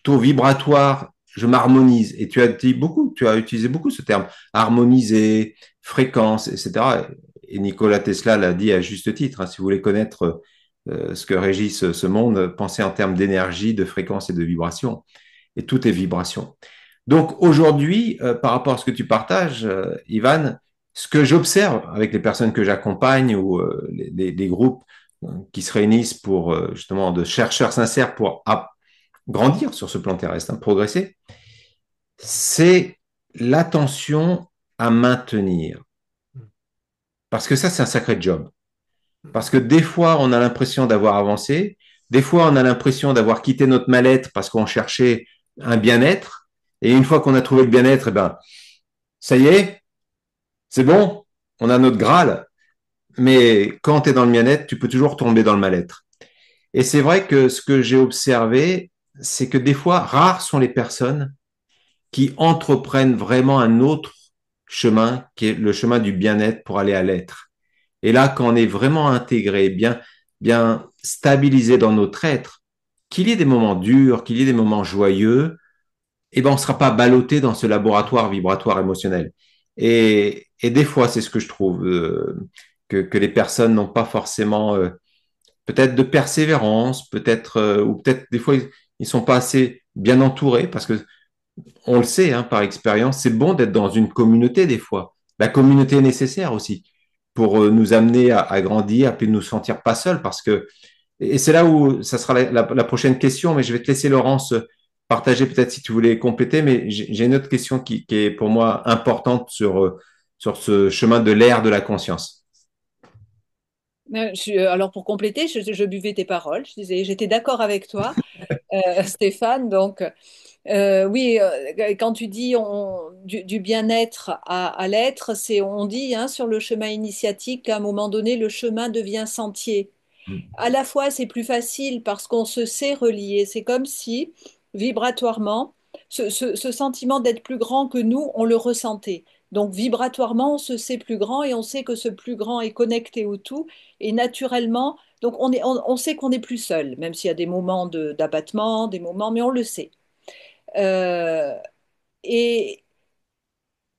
taux vibratoire je m'harmonise? Et tu as utilisé beaucoup ce terme, harmoniser, fréquence, etc. Et Nikola Tesla l'a dit à juste titre, hein, si vous voulez connaître ce que régit ce monde, pensez en termes d'énergie, de fréquence et de vibration. Et tout est vibration. Donc aujourd'hui, par rapport à ce que tu partages, Ivan, ce que j'observe avec les personnes que j'accompagne ou les groupes qui se réunissent pour justement de chercheurs sincères pour grandir sur ce plan terrestre, hein, progresser, c'est l'attention à maintenir. Parce que ça, c'est un sacré job. Parce que des fois, on a l'impression d'avoir avancé, des fois, on a l'impression d'avoir quitté notre mal-être parce qu'on cherchait un bien-être, et une fois qu'on a trouvé le bien-être, eh ben, ça y est, c'est bon, on a notre Graal, mais quand tu es dans le bien-être, tu peux toujours tomber dans le mal-être. Et c'est vrai que ce que j'ai observé, c'est que des fois, rares sont les personnes qui entreprennent vraiment un autre chemin, qui est le chemin du bien-être pour aller à l'être. Et là, quand on est vraiment intégré, bien stabilisé dans notre être, qu'il y ait des moments durs, qu'il y ait des moments joyeux, eh ben, on ne sera pas ballotté dans ce laboratoire vibratoire émotionnel. Et des fois, c'est ce que je trouve, que les personnes n'ont pas forcément peut-être de persévérance, peut-être ou peut-être des fois ils sont pas assez bien entourés parce que on le sait hein, par expérience, c'est bon d'être dans une communauté des fois. La communauté est nécessaire aussi pour nous amener à grandir puis nous sentir pas seuls parce que et c'est là où ça sera la prochaine question, mais je vais te laisser Laurence partager peut-être si tu voulais compléter, mais j'ai une autre question qui est pour moi importante sur ce chemin de l'ère de la conscience. Alors pour compléter, je buvais tes paroles. Je disais, j'étais d'accord avec toi, Stéphane. Donc oui, quand tu dis du bien-être à l'être, c'est on dit hein, sur le chemin initiatique qu'à un moment donné, le chemin devient sentier. À la fois, c'est plus facile parce qu'on se sait relier. C'est comme si, vibratoirement, ce sentiment d'être plus grand que nous, on le ressentait. Donc, vibratoirement, on se sait plus grand et on sait que ce plus grand est connecté au tout. Et naturellement, donc on sait qu'on n'est plus seul, même s'il y a des moments d'abattement, des moments, mais on le sait. Euh, et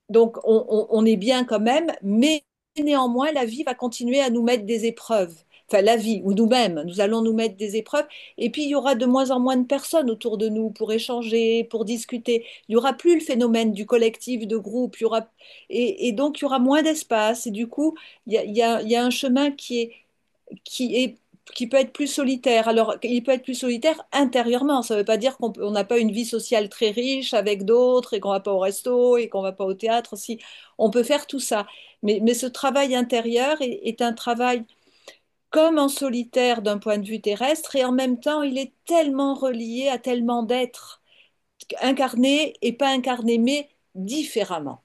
donc, on est bien quand même, mais néanmoins, la vie va continuer à nous mettre des épreuves. Enfin, la vie, ou nous-mêmes, nous allons nous mettre des épreuves. Et puis, il y aura de moins en moins de personnes autour de nous pour échanger, pour discuter. Il n'y aura plus le phénomène du collectif, de groupe. Et donc, il y aura moins d'espace. Et du coup, il y a un chemin qui est, qui peut être plus solitaire. Alors, il peut être plus solitaire intérieurement. Ça ne veut pas dire qu'on n'a pas une vie sociale très riche avec d'autres et qu'on ne va pas au resto et qu'on ne va pas au théâtre. Si, on peut faire tout ça. Mais ce travail intérieur est un travail comme en solitaire d'un point de vue terrestre et en même temps, il est tellement relié à tellement d'êtres incarnés et pas incarnés, mais différemment.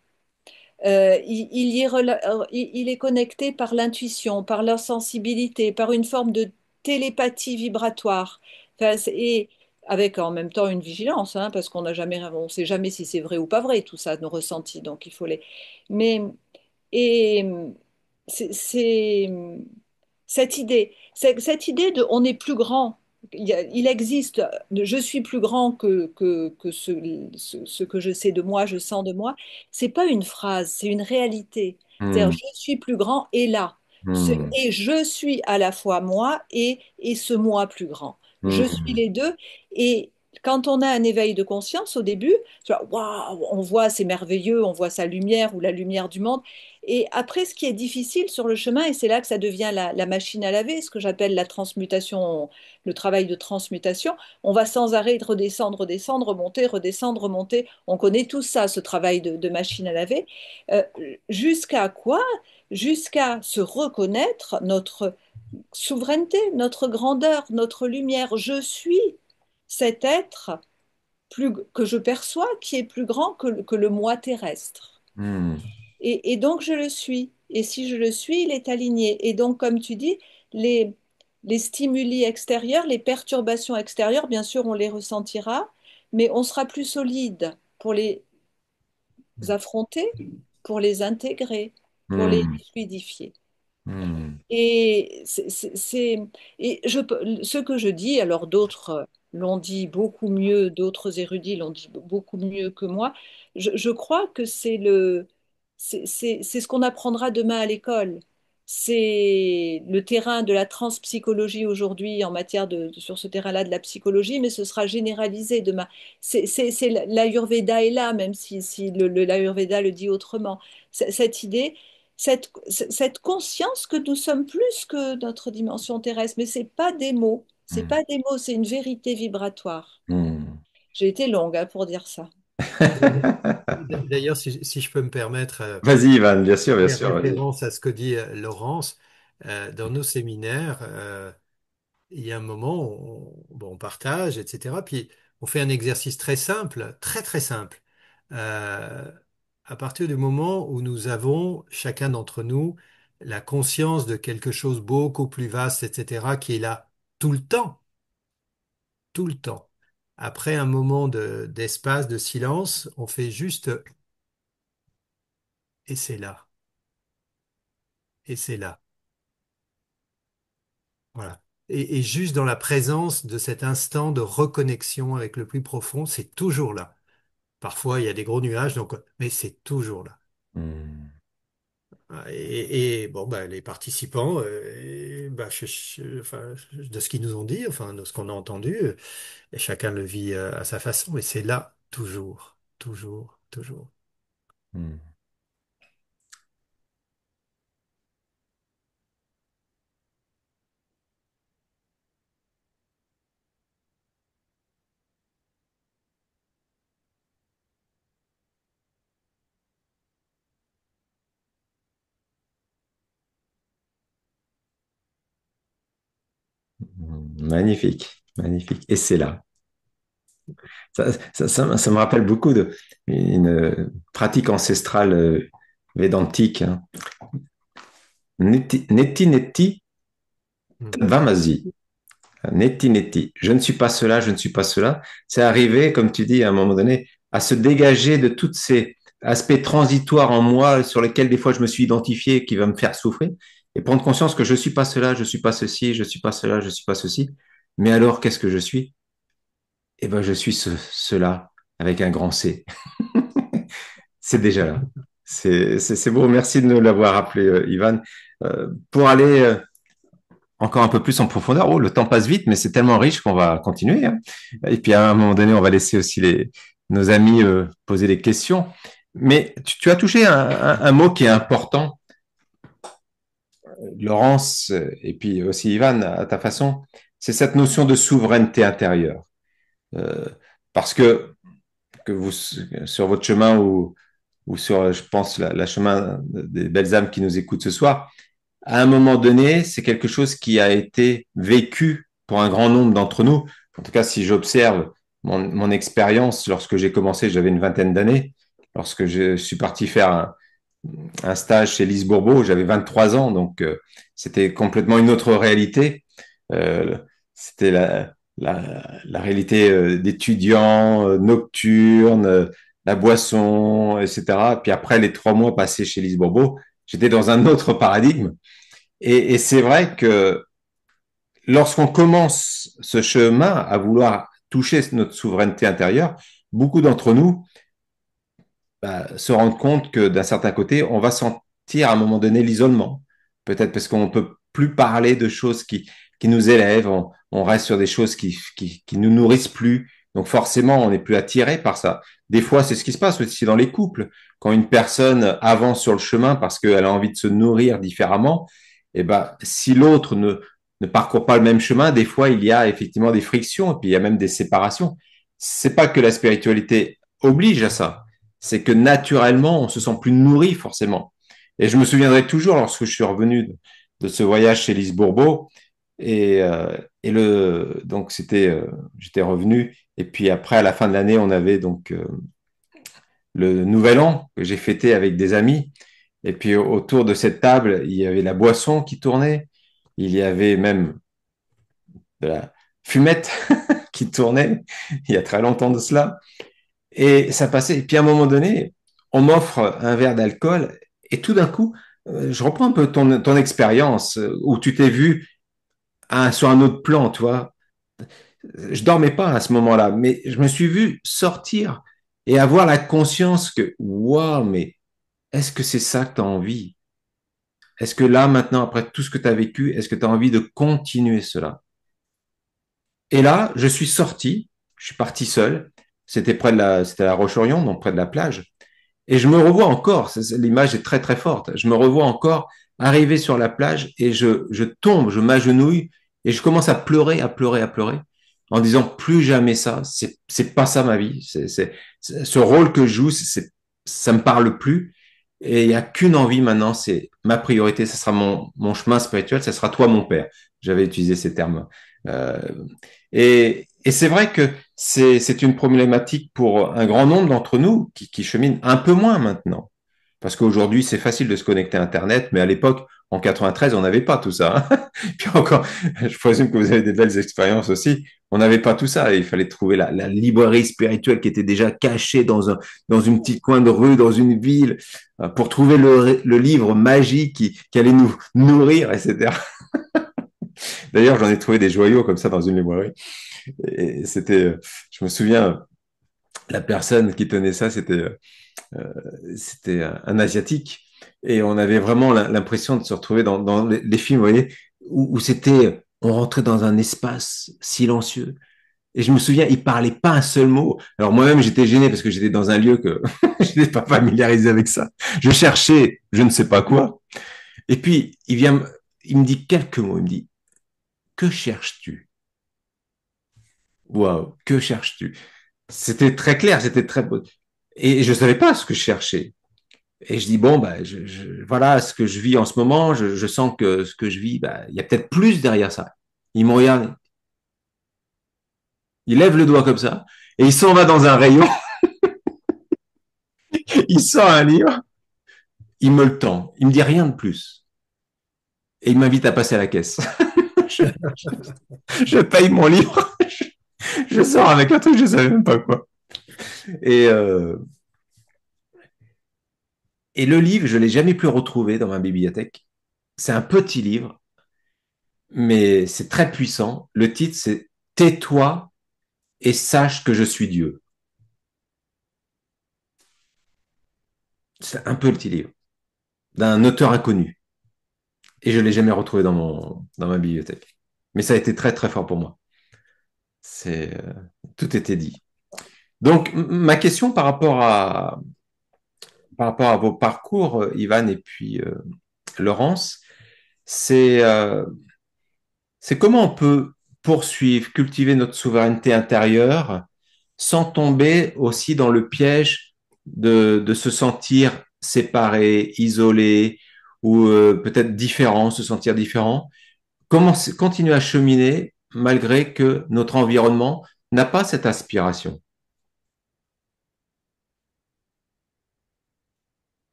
Il est connecté par l'intuition, par leur sensibilité, par une forme de télépathie vibratoire. Enfin, et avec en même temps une vigilance, hein, parce on ne sait jamais si c'est vrai ou pas vrai, tout ça, nos ressentis. Donc il faut les. Mais et c'est cette idée de on est plus grand. Il existe, je suis plus grand que ce que je sais de moi, je sens de moi. C'est pas une phrase, c'est une réalité. C'est-à-dire, Hmm, je suis plus grand et là. hmm, Et je suis à la fois moi et ce moi plus grand. Je suis hmm, les deux. Et quand on a un éveil de conscience au début, tu vois, waouh, on voit c'est merveilleux, on voit sa lumière ou la lumière du monde. Et après, ce qui est difficile sur le chemin, et c'est là que ça devient la machine à laver, ce que j'appelle la transmutation, le travail de transmutation, on va sans arrêt redescendre, redescendre, remonter, redescendre, remonter. On connaît tout ça, ce travail de machine à laver. Euh, Jusqu'à quoi? Jusqu'à se reconnaître notre souveraineté, notre grandeur, notre lumière. Je suis cet être que je perçois qui est plus grand que le moi terrestre. Hmm. Et donc je le suis. Et si je le suis, il est aligné. Et donc, comme tu dis, les, les stimuli extérieurs, les perturbations extérieures, bien sûr, on les ressentira, mais on sera plus solide pour les affronter, pour les intégrer, pour les Hmm. fluidifier. Hmm. Et, ce que je dis, alors d'autres l'ont dit beaucoup mieux, d'autres érudits l'ont dit beaucoup mieux que moi, je crois que c'est ce qu'on apprendra demain à l'école. C'est le terrain de la transpsychologie aujourd'hui en matière sur ce terrain-là de la psychologie, mais ce sera généralisé demain. L'Ayurveda est là, même si l'Ayurveda le dit autrement. Cette idée cette conscience que nous sommes plus que notre dimension terrestre, mais c'est pas des mots, c'est Hmm. pas des mots, c'est une vérité vibratoire. Hmm. J'ai été longue hein, pour dire ça. D'ailleurs, si je peux me permettre, Vas-y, Ivan, bien faire sûr, vas-y. référence à ce que dit Laurence, dans nos séminaires, il y a un moment où bon, on partage, etc. Puis on fait un exercice très simple, très très simple. Euh, à partir du moment où nous avons, chacun d'entre nous, la conscience de quelque chose beaucoup plus vaste, etc., qui est là tout le temps, tout le temps. Après un moment d'espace, de silence, on fait juste, et c'est là, et c'est là. Voilà. Et juste dans la présence de cet instant de reconnexion avec le plus profond, c'est toujours là. Parfois, il y a des gros nuages, donc, mais c'est toujours là. Hmm. Bon, bah, les participants, bah, enfin, de ce qu'ils nous ont dit, enfin, de ce qu'on a entendu, et chacun le vit à sa façon, et c'est là toujours, toujours, toujours. Hmm. Magnifique, magnifique. Et c'est là. Ça me rappelle beaucoup de une pratique ancestrale védantique, hein. Neti neti Mhm. tadvamasi. Neti neti. Je ne suis pas cela, je ne suis pas cela. C'est arrivé, comme tu dis, à un moment donné, à se dégager de tous ces aspects transitoires en moi sur lesquels des fois je me suis identifié qui va me faire souffrir et prendre conscience que je suis pas cela, je suis pas ceci, je suis pas cela, je suis pas ceci. Mais alors, qu'est-ce que je suis? Eh ben, je suis cela avec un grand C. C'est déjà là. C'est beau. Merci de nous l'avoir rappelé, Ivan. Pour aller encore un peu plus en profondeur, oh, le temps passe vite, mais c'est tellement riche qu'on va continuer, hein. Et puis à un moment donné, on va laisser aussi nos amis poser des questions. Mais tu as touché un mot qui est important, Laurence, et puis aussi Ivan, à ta façon, c'est cette notion de souveraineté intérieure. Euh, Parce que vous, sur votre chemin ou sur, je pense, la chemin des belles âmes qui nous écoutent ce soir, à un moment donné, c'est quelque chose qui a été vécu pour un grand nombre d'entre nous. En tout cas, si j'observe mon expérience, lorsque j'ai commencé, j'avais une vingtaine d'années. Lorsque je suis parti faire un stage chez Lise Bourbeau, j'avais 23 ans, donc c'était complètement une autre réalité. Euh, C'était la réalité d'étudiants nocturnes, la boisson, etc. Puis après les 3 mois passés chez Lise Bourbeau, j'étais dans un autre paradigme. Et c'est vrai que lorsqu'on commence ce chemin à vouloir toucher notre souveraineté intérieure, beaucoup d'entre nous se rendent compte que d'un certain côté, on va sentir à un moment donné l'isolement. Peut-être parce qu'on ne peut plus parler de choses qui nous élèvent, on reste sur des choses qui nous nourrissent plus. Donc forcément, on n'est plus attiré par ça. Des fois, c'est ce qui se passe aussi dans les couples. Quand une personne avance sur le chemin parce qu'elle a envie de se nourrir différemment, eh ben, si l'autre ne parcourt pas le même chemin, des fois, il y a effectivement des frictions et puis il y a même des séparations. C'est pas que la spiritualité oblige à ça, c'est que naturellement, on se sent plus nourri forcément. Et je me souviendrai toujours lorsque je suis revenu de ce voyage chez Lise Bourbeau et, donc j'étais revenu et puis après à la fin de l'année, on avait donc le nouvel an que j'ai fêté avec des amis. Et puis autour de cette table, il y avait la boisson qui tournait, il y avait même de la fumette qui tournait, il y a très longtemps de cela. Et ça passait. Et puis à un moment donné, on m'offre un verre d'alcool et tout d'un coup, je reprends un peu ton expérience où tu t'es vu sur un autre plan, tu vois. Je dormais pas à ce moment-là, mais je me suis vu sortir et avoir la conscience que, waouh, mais est-ce que c'est ça que tu as envie? Est-ce que là, maintenant, après tout ce que tu as vécu, est-ce que tu as envie de continuer cela? Et là, je suis sorti, je suis parti seul. C'était à la Roche-Orion, donc près de la plage. Et je me revois encore, l'image est très très forte. Je me revois encore arriver sur la plage et je tombe, je m'agenouille et je commence à pleurer, à pleurer, à pleurer, en disant plus jamais ça. C'est pas ça ma vie. Ce rôle que je joue, ça me parle plus. Et il y a qu'une envie maintenant, c'est ma priorité. Ce sera mon chemin spirituel. Ce sera toi mon père. J'avais utilisé ces termes. Euh, et c'est vrai que c'est une problématique pour un grand nombre d'entre nous qui cheminent un peu moins maintenant. Parce qu'aujourd'hui, c'est facile de se connecter à Internet, mais à l'époque, en 93, on n'avait pas tout ça. Puis encore, je présume que vous avez des belles expériences aussi. On n'avait pas tout ça. Il fallait trouver la librairie spirituelle qui était déjà cachée dans une petite coin de rue, dans une ville, pour trouver le livre magique qui allait nous nourrir, etc. D'ailleurs, j'en ai trouvé des joyaux comme ça dans une librairie. Et je me souviens, la personne qui tenait ça, c'était un Asiatique. Et on avait vraiment l'impression de se retrouver dans les films, vous voyez, où on rentrait dans un espace silencieux. Et je me souviens, il parlait pas un seul mot. Alors moi-même, j'étais gêné parce que j'étais dans un lieu que je n'étais pas familiarisé avec ça. Je cherchais, je ne sais pas quoi. Et puis, il me dit quelques mots. Il me dit, que cherches-tu? Waouh, que cherches-tu? C'était très clair, c'était très beau. Et je savais pas ce que je cherchais. Et je dis, bon, bah, voilà ce que je vis en ce moment. Je sens que ce que je vis, bah, il y a peut-être plus derrière ça. Il me regarde, il lève le doigt comme ça, et il s'en va dans un rayon, il sort un livre, il me le tend, il me dit rien de plus. Et il m'invite à passer à la caisse. je, je paye mon livre, je sors avec un truc, je savais même pas quoi. Et, euh, et le livre, je l'ai jamais pu retrouver dans ma bibliothèque. C'est un petit livre, mais c'est très puissant. Le titre, c'est Tais-toi et sache que je suis Dieu. C'est un petit livre d'un auteur inconnu. Et je l'ai jamais retrouvé dans ma bibliothèque. Mais ça a été très, très fort pour moi. C'est, tout était dit. Donc, ma question par rapport à vos parcours, Ivan et puis Laurence, c'est c'est comment on peut poursuivre, cultiver notre souveraineté intérieure sans tomber aussi dans le piège de se sentir séparé, isolé ou peut-être différent, se sentir différent. Comment continuer à cheminer malgré que notre environnement n'a pas cette aspiration?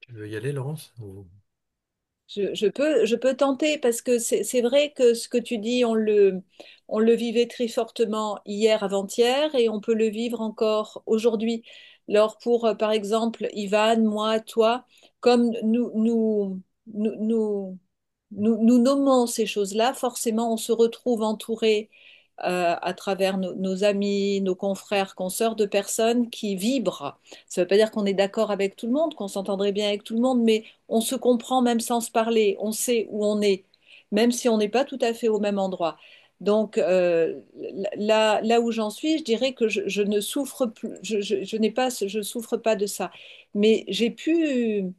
Tu veux y aller, Laurence? Je peux tenter parce que c'est vrai que ce que tu dis, on le vivait très fortement hier, avant-hier, et on peut le vivre encore aujourd'hui. Alors pour, par exemple, Ivan, moi, toi, comme nous nommons ces choses-là, forcément, on se retrouve entouré à travers nos amis, nos confrères, consoeurs, de personnes qui vibrent. Ça ne veut pas dire qu'on est d'accord avec tout le monde, qu'on s'entendrait bien avec tout le monde, mais on se comprend même sans se parler, on sait où on est, même si on n'est pas tout à fait au même endroit. Donc là où j'en suis, je dirais que je ne souffre plus, je n'ai pas, je souffre pas de ça. Mais j'ai pu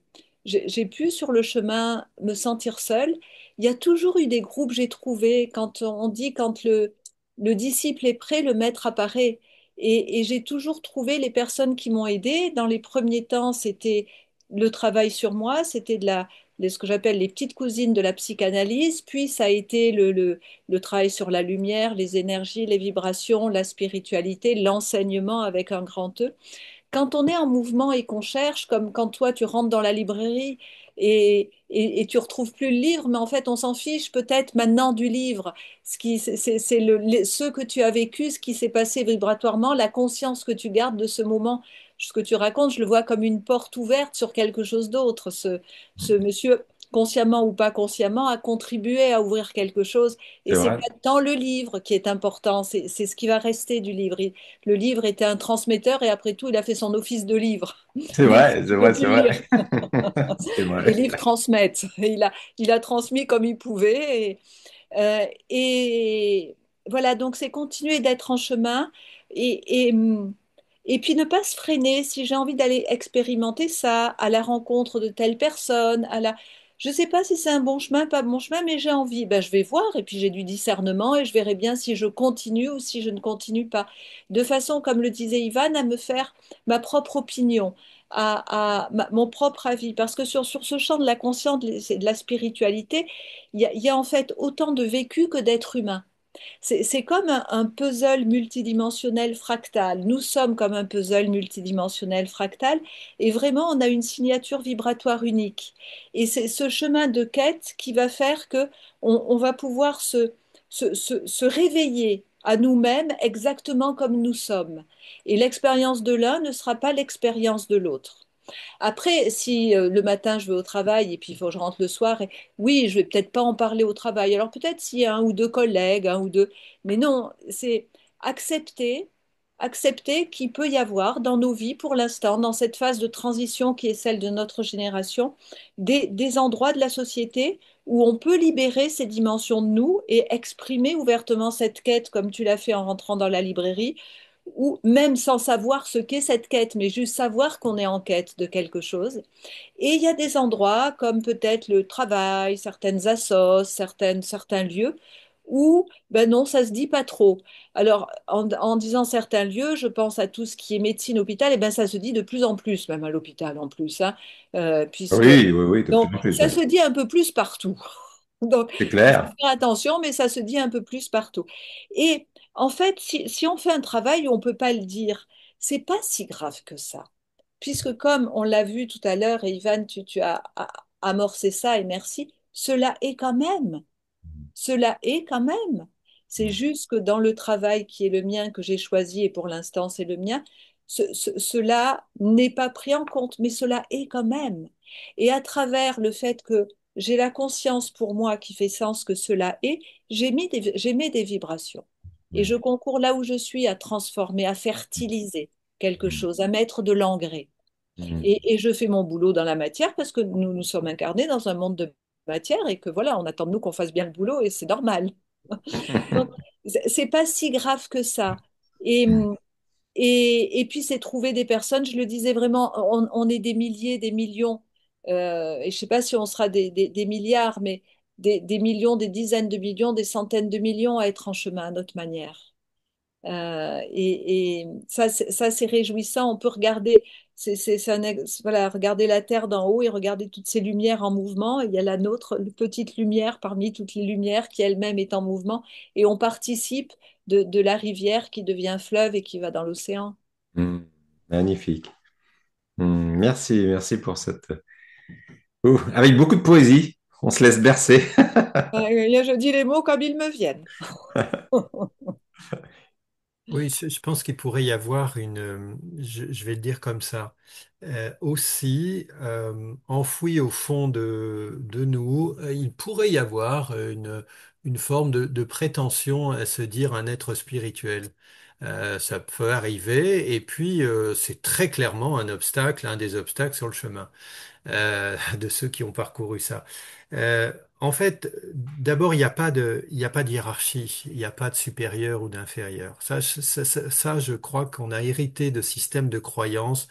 sur le chemin me sentir seule. Il y a toujours eu des groupes, j'ai trouvé, quand on dit quand le disciple est prêt, le maître apparaît. Et j'ai toujours trouvé les personnes qui m'ont aidée. Dans les premiers temps, c'était le travail sur moi, c'était ce que j'appelle les petites cousines de la psychanalyse. Puis ça a été le travail sur la lumière, les énergies, les vibrations, la spiritualité, l'enseignement avec un grand E. Quand on est en mouvement et qu'on cherche, comme quand toi tu rentres dans la librairie et tu retrouves plus le livre, mais en fait on s'en fiche peut-être maintenant du livre. C'est ce que tu as vécu, ce qui s'est passé vibratoirement, la conscience que tu gardes de ce moment. Ce que tu racontes, je le vois comme une porte ouverte sur quelque chose d'autre. Ce monsieur, consciemment ou pas consciemment, a contribué à ouvrir quelque chose. Et C'est c'est vrai. pas tant le livre qui est important, c'est ce qui va rester du livre. Le livre était un transmetteur et après tout, il a fait son office de livre. C'est Mais vrai, c'est il ne faut vrai, plus c'est le vrai. lire. C'est Les vrai. livres transmettent. Il a transmis comme il pouvait. Et voilà, donc c'est continuer d'être en chemin et, et, et puis ne pas se freiner. Si j'ai envie d'aller expérimenter ça à la rencontre de telle personne, je ne sais pas si c'est un bon chemin, pas bon chemin, mais j'ai envie. Ben, je vais voir et puis j'ai du discernement et je verrai bien si je continue ou si je ne continue pas. De façon, comme le disait Ivan, à me faire ma propre opinion. Mon propre avis. Parce que sur ce champ de la conscience et de la spiritualité, il y a en fait autant de vécu que d'êtres humains. C'est comme un puzzle multidimensionnel fractal. Nous sommes comme un puzzle multidimensionnel fractal et vraiment on a une signature vibratoire unique. Et c'est ce chemin de quête qui va faire que on va pouvoir se réveiller à nous-mêmes exactement comme nous sommes. Et l'expérience de l'un ne sera pas l'expérience de l'autre. Après, si le matin je vais au travail et puis il faut que je rentre le soir, oui, je vais peut-être pas en parler au travail. Alors peut-être s'il y a un ou deux collègues, un ou deux, mais non, c'est accepter, accepter qu'il peut y avoir dans nos vies pour l'instant, dans cette phase de transition qui est celle de notre génération, des endroits de la société où on peut libérer ces dimensions de nous et exprimer ouvertement cette quête comme tu l'as fait en rentrant dans la librairie ou même sans savoir ce qu'est cette quête, mais juste savoir qu'on est en quête de quelque chose. Et il y a des endroits comme peut-être le travail, certaines assos, certains lieux où, ben non, ça se dit pas trop. Alors, en disant certains lieux, je pense à tout ce qui est médecine, hôpital, et ben ça se dit de plus en plus, même à l'hôpital en plus, hein, puisque Oui, oui, oui, de plus donc en plus, ça oui. se dit un peu plus partout. Donc, C'est il faut clair. faire attention, mais ça se dit un peu plus partout. Et en fait, si on fait un travail où on ne peut pas le dire, c'est pas si grave que ça. Puisque comme on l'a vu tout à l'heure, et Ivan, tu as amorcé ça, et merci, cela est quand même. Cela est quand même. C'est juste que dans le travail qui est le mien, que j'ai choisi, et pour l'instant c'est le mien, cela n'est pas pris en compte, mais cela est quand même. Et à travers le fait que j'ai la conscience pour moi qui fait sens que cela est, j'émets des vibrations. Et je concours là où je suis à transformer, à fertiliser quelque chose, à mettre de l'engrais. Et je fais mon boulot dans la matière parce que nous sommes incarnés dans un monde de matière et que voilà, on attend de nous qu'on fasse bien le boulot et c'est normal. Donc, c'est pas si grave que ça. Et, et puis, c'est trouver des personnes, je le disais vraiment, on est des milliers, des millions, et je sais pas si on sera des milliards, mais des millions, des dizaines de millions, des centaines de millions à être en chemin à notre manière. Et ça, ça, c'est réjouissant. On peut regarder, voilà, regarder la Terre d'en haut et regarder toutes ces lumières en mouvement. Il y a la nôtre, une petite lumière parmi toutes les lumières qui elle-même est en mouvement. Et on participe de la rivière qui devient fleuve et qui va dans l'océan. Mm. Magnifique. Merci, merci pour cette... Ouh, avec beaucoup de poésie, on se laisse bercer. Je dis les mots comme ils me viennent. Oui, je pense qu'il pourrait y avoir je vais le dire comme ça, aussi enfoui au fond de nous, il pourrait y avoir une forme de prétention à se dire un être spirituel. Ça peut arriver, et puis c'est très clairement un obstacle, un des obstacles sur le chemin de ceux qui ont parcouru ça. En fait, d'abord, il n'y a pas de hiérarchie, il n'y a pas de supérieur ou d'inférieur. Ça, je crois qu'on a hérité de systèmes de croyances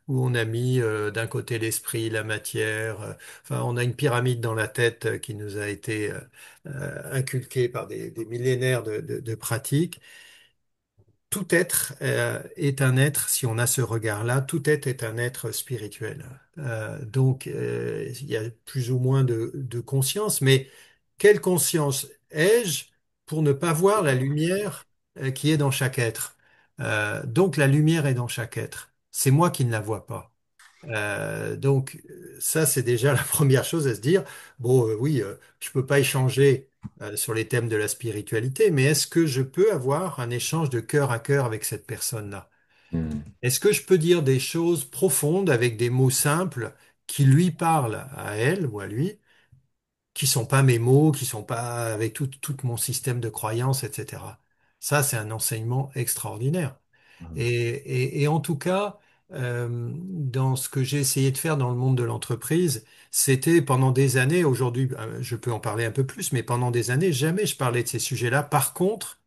où on a mis d'un côté l'esprit, la matière, enfin, on a une pyramide dans la tête qui nous a été inculquée par des millénaires de pratiques. Tout être est un être, si on a ce regard-là, tout être est un être spirituel. Donc, il y a plus ou moins de conscience, mais quelle conscience ai-je pour ne pas voir la lumière qui est dans chaque être? Donc, la lumière est dans chaque être. C'est moi qui ne la vois pas. Donc, ça, c'est déjà la première chose à se dire. Bon, oui, je peux pas échanger sur les thèmes de la spiritualité, mais est-ce que je peux avoir un échange de cœur à cœur avec cette personne-là? Hmm. Est-ce que je peux dire des choses profondes avec des mots simples qui lui parlent à elle ou à lui, qui sont pas mes mots, qui sont pas avec tout mon système de croyances, etc. Ça, c'est un enseignement extraordinaire. Et en tout cas, dans ce que j'ai essayé de faire dans le monde de l'entreprise, c'était pendant des années, aujourd'hui, je peux en parler un peu plus, mais pendant des années, jamais je parlais de ces sujets-là. Par contre,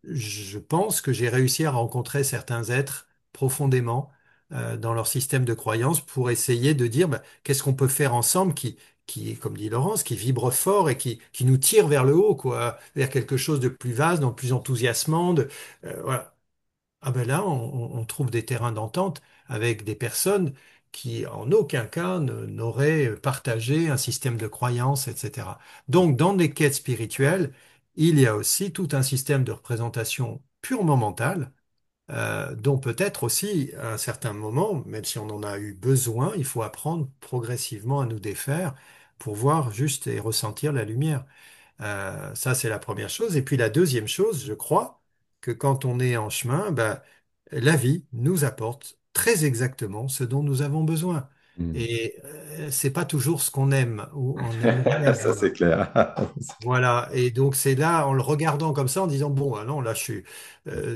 je pense que j'ai réussi à rencontrer certains êtres profondément dans leur système de croyance pour essayer de dire bah, qu'est-ce qu'on peut faire ensemble comme dit Laurence, qui vibre fort et qui nous tire vers le haut, quoi, vers quelque chose de plus vaste, de plus enthousiasmant. Voilà. Ah ben là, on trouve des terrains d'entente avec des personnes qui, en aucun cas, n'auraient partagé un système de croyances, etc. Donc, dans les quêtes spirituelles, il y a aussi tout un système de représentation purement mentale, dont peut-être aussi, à un certain moment, même si on en a eu besoin, il faut apprendre progressivement à nous défaire pour voir juste et ressentir la lumière. Ça, c'est la première chose. Et puis la deuxième chose, je crois que quand on est en chemin, ben, la vie nous apporte très exactement ce dont nous avons besoin. Hmm. Et c'est pas toujours ce qu'on aime ou on aimerait Ça, c'est avoir. clair. Voilà. Et donc c'est là, en le regardant comme ça, en disant, bon, ah non, là, je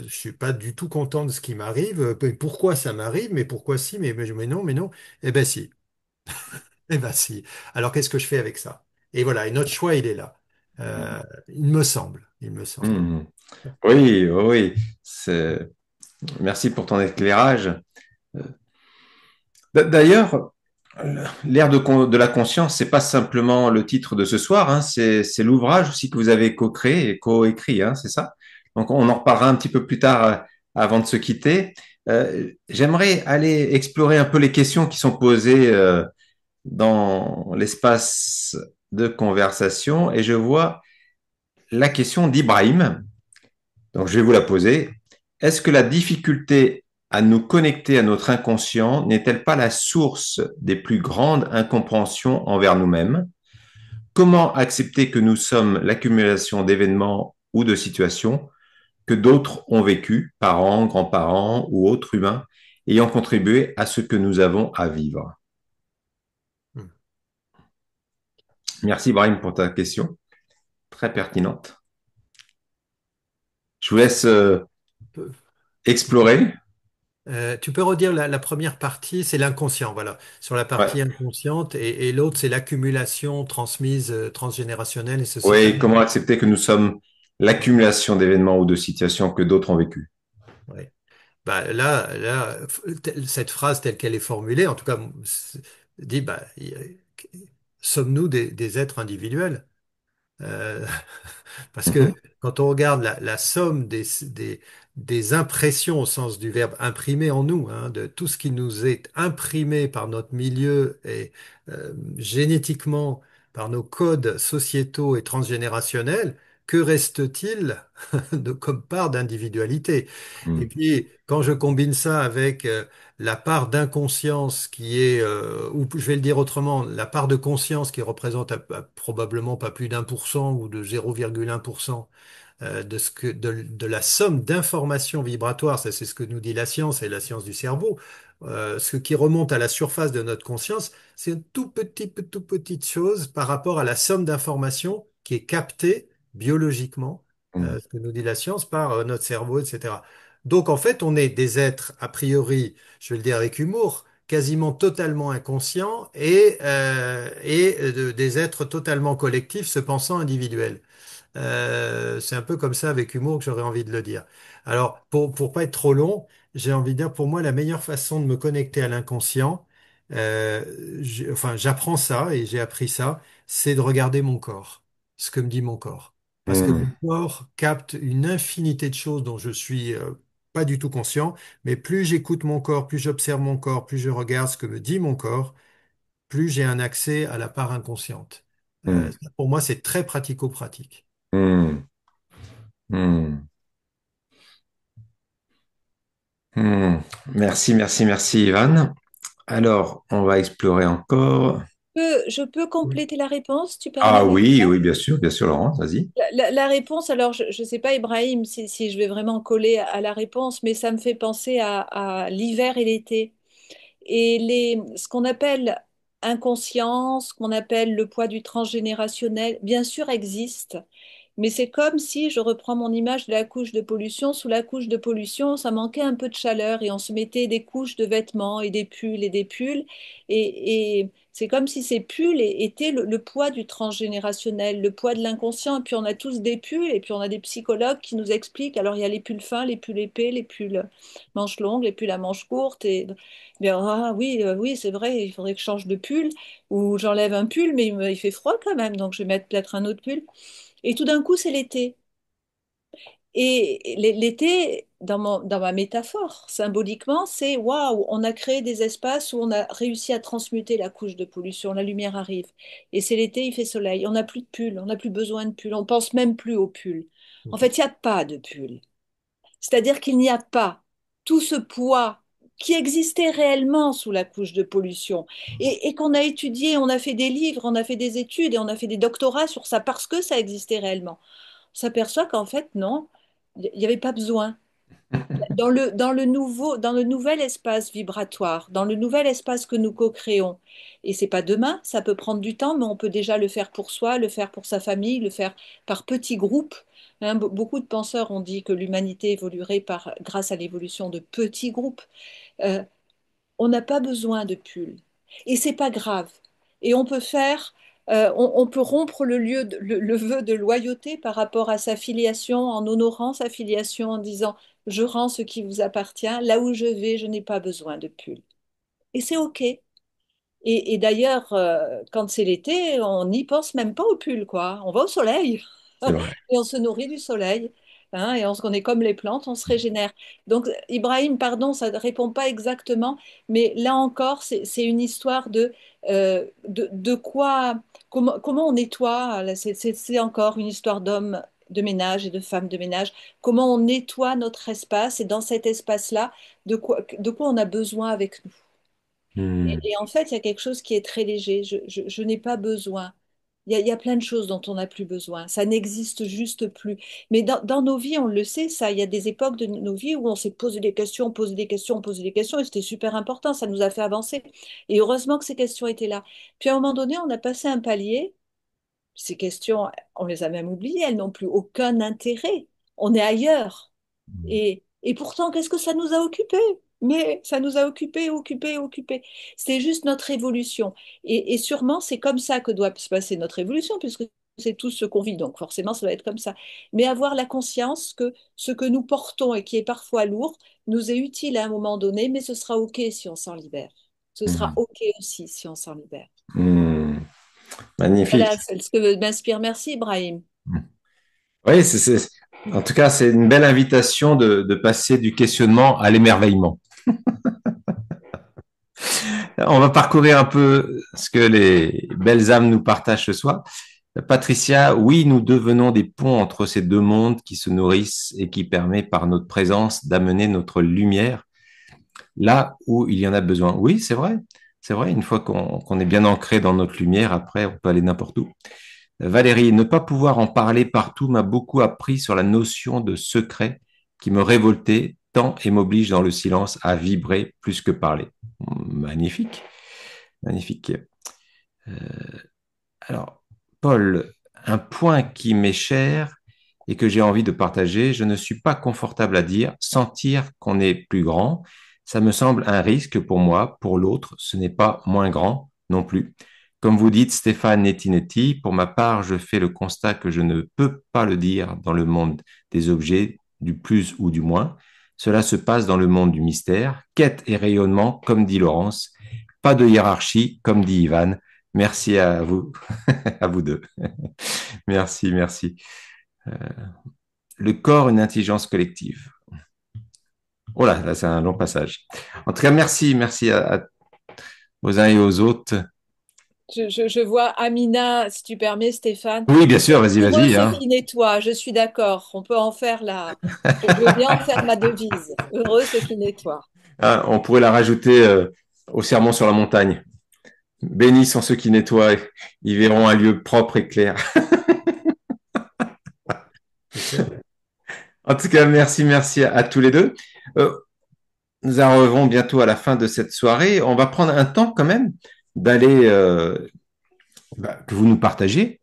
suis pas du tout content de ce qui m'arrive. Mais pourquoi ça m'arrive? Mais pourquoi si? Mais non, mais non. Eh ben si. Eh ben si. Alors qu'est-ce que je fais avec ça? Et voilà. Et notre choix, il est là. Il me semble. Il me semble. Hmm. Oui, oui, oui. Merci pour ton éclairage. D'ailleurs, l'ère de la conscience, c'est pas simplement le titre de ce soir, hein, c'est l'ouvrage aussi que vous avez co-créé et co-écrit, hein, c'est ça? Donc, on en reparlera un petit peu plus tard avant de se quitter. J'aimerais aller explorer un peu les questions qui sont posées dans l'espace de conversation et je vois la question d'Ibrahim. Donc, je vais vous la poser. Est-ce que la difficulté à nous connecter à notre inconscient n'est-elle pas la source des plus grandes incompréhensions envers nous-mêmes? Comment accepter que nous sommes l'accumulation d'événements ou de situations que d'autres ont vécu, parents, grands-parents ou autres humains, ayant contribué à ce que nous avons à vivre? Hmm. Merci, Brahim, pour ta question, très pertinente. Je vous laisse explorer. Tu peux redire la première partie, c'est l'inconscient, voilà. Sur la Ouais. partie inconsciente, et l'autre, c'est l'accumulation transmise transgénérationnelle et Oui, sociétale. comment accepter que nous sommes l'accumulation d'événements ou de situations que d'autres ont vécues? Ouais. Bah, cette phrase telle qu'elle est formulée, en tout cas, dit, bah, sommes-nous des êtres individuels? Euh, Parce que Mhm, quand on regarde la somme des impressions au sens du verbe imprimer en nous, hein, de tout ce qui nous est imprimé par notre milieu et génétiquement par nos codes sociétaux et transgénérationnels, que reste-t-il comme part d'individualité? Et mhm, puis, quand je combine ça avec la part d'inconscience qui est, ou je vais le dire autrement, la part de conscience qui représente probablement pas plus d'1% ou de 0,1% de la somme d'informations vibratoires, ça c'est ce que nous dit la science et la science du cerveau, ce qui remonte à la surface de notre conscience, c'est une tout petite chose par rapport à la somme d'informations qui est captée biologiquement, mhm. ce que nous dit la science par notre cerveau, etc. Donc en fait, on est des êtres, a priori, je vais le dire avec humour, quasiment totalement inconscients et des êtres totalement collectifs se pensant individuels. C'est un peu comme ça avec humour que j'aurais envie de le dire. Alors, pour pas être trop long, j'ai envie de dire, pour moi, la meilleure façon de me connecter à l'inconscient, enfin, j'apprends ça et j'ai appris ça, c'est de regarder mon corps, ce que me dit mon corps. Parce que mon Hmm, corps capte une infinité de choses dont je suis pas du tout conscient, mais plus j'écoute mon corps, plus j'observe mon corps, plus je regarde ce que me dit mon corps, plus j'ai un accès à la part inconsciente. hmm, Ça, pour moi, c'est très pratico-pratique. hmm, hmm, hmm. Merci, merci, merci, Ivan. Alors, on va explorer encore. Je peux Oui. compléter la réponse, tu Ah permets? oui, oui, bien sûr, Laurent, vas-y. La réponse, alors je ne sais pas, Ibrahim, si je vais vraiment coller à la réponse, mais ça me fait penser à l'hiver et l'été. Et ce qu'on appelle inconscience, ce qu'on appelle le poids du transgénérationnel, bien sûr existe. Mais c'est comme si, je reprends mon image de la couche de pollution, sous la couche de pollution, ça manquait un peu de chaleur et on se mettait des couches de vêtements et des pulls et des pulls. Et c'est comme si ces pulls étaient le poids du transgénérationnel, le poids de l'inconscient. Et puis on a tous des pulls et puis on a des psychologues qui nous expliquent. Alors il y a les pulls fins, les pulls épais, les pulls manches longues, les pulls à manches courtes. Et bien, ah oui, oui, c'est vrai, il faudrait que je change de pull ou j'enlève un pull, mais il fait froid quand même, donc je vais mettre peut-être un autre pull. Et tout d'un coup, c'est l'été. Et l'été, dans ma métaphore, symboliquement, c'est waouh, on a créé des espaces où on a réussi à transmuter la couche de pollution, la lumière arrive. Et c'est l'été, il fait soleil. On n'a plus de pull, on n'a plus besoin de pull, on pense même plus au pull. En fait, il n'y a pas de pull. C'est-à-dire qu'il n'y a pas tout ce poids qui existait réellement sous la couche de pollution et qu'on a étudié, on a fait des livres, on a fait des études et on a fait des doctorats sur ça parce que ça existait réellement. On s'aperçoit qu'en fait, non, il n'y avait pas besoin. Dans le nouvel espace vibratoire, dans le nouvel espace que nous co-créons, et c'est pas demain, ça peut prendre du temps, mais on peut déjà le faire pour soi, le faire pour sa famille, le faire par petits groupes. Hein, beaucoup de penseurs ont dit que l'humanité évoluerait grâce à l'évolution de petits groupes. Euh, on n'a pas besoin de pull. Et c'est pas grave. Et on peut rompre le vœu de loyauté par rapport à sa filiation en honorant sa filiation en disant je rends ce qui vous appartient, là où je vais, je n'ai pas besoin de pull. Et c'est OK. Et d'ailleurs, quand c'est l'été, on n'y pense même pas au pull, quoi. On va au soleil C'est vrai. et on se nourrit du soleil. Hein, et on est comme les plantes, on se régénère. Donc, Ibrahim, pardon, ça ne répond pas exactement, mais là encore, c'est une histoire de quoi, comment on nettoie. Là, c'est encore une histoire d'hommes de ménage et de femmes de ménage. Comment on nettoie notre espace et dans cet espace-là, de quoi on a besoin avec nous. Hmm, Et en fait, il y a quelque chose qui est très léger. Je n'ai pas besoin. Il y a plein de choses dont on n'a plus besoin. Ça n'existe juste plus. Mais dans nos vies, on le sait, ça. Il y a des époques de nos vies où on s'est posé des questions, posé des questions, posé des questions, et c'était super important. Ça nous a fait avancer. Et heureusement que ces questions étaient là. Puis à un moment donné, on a passé un palier. Ces questions, on les a même oubliées. Elles n'ont plus aucun intérêt. On est ailleurs. Et pourtant, qu'est-ce que ça nous a occupés? Mais ça nous a occupés, occupés, occupés. C'est juste notre évolution. Et sûrement, c'est comme ça que doit se passer notre évolution, puisque c'est tout ce qu'on vit. Donc forcément, ça doit être comme ça. Mais avoir la conscience que ce que nous portons et qui est parfois lourd nous est utile à un moment donné, mais ce sera OK si on s'en libère. Ce sera hmm, OK aussi si on s'en libère. hmm. Magnifique. Voilà, c'est ce que m'inspire. Merci, Ibrahim. Hmm. Oui, en tout cas, c'est une belle invitation de passer du questionnement à l'émerveillement. On va parcourir un peu ce que les belles âmes nous partagent ce soir. Patricia, oui, nous devenons des ponts entre ces deux mondes qui se nourrissent et qui permettent par notre présence d'amener notre lumière là où il y en a besoin. Oui, c'est vrai. C'est vrai, une fois qu'on est bien ancré dans notre lumière, après, on peut aller n'importe où. Valérie, ne pas pouvoir en parler partout m'a beaucoup appris sur la notion de secret qui me révoltait tant et m'oblige dans le silence à vibrer plus que parler. Magnifique, magnifique. Euh, alors, Paul, un point qui m'est cher et que j'ai envie de partager. Je ne suis pas confortable à dire, sentir qu'on est plus grand. Ça me semble un risque pour moi, pour l'autre, ce n'est pas moins grand non plus. Comme vous dites, Stéphane Netti, pour ma part, je fais le constat que je ne peux pas le dire dans le monde des objets, du plus ou du moins. Cela se passe dans le monde du mystère, quête et rayonnement, comme dit Laurence, pas de hiérarchie, comme dit Ivan. Merci à vous, à vous deux. Merci, merci. Euh, le corps, une intelligence collective. Oh là, c'est un long passage. En tout cas, merci aux uns et aux autres. Je vois Amina, si tu permets, Stéphane. Oui, bien sûr, vas-y, Heureux vas-y, ce hein. qui nettoie, je suis d'accord. On peut en faire je veux bien en faire ma devise. Heureux ce qui nettoie. Ah, on pourrait la rajouter au sermon sur la montagne. Bénis sont ceux qui nettoient, ils verront un lieu propre et clair. Excellent. En tout cas, merci à tous les deux. Euh, nous arrivons bientôt à la fin de cette soirée. On va prendre un temps quand même d'aller, que vous nous partagez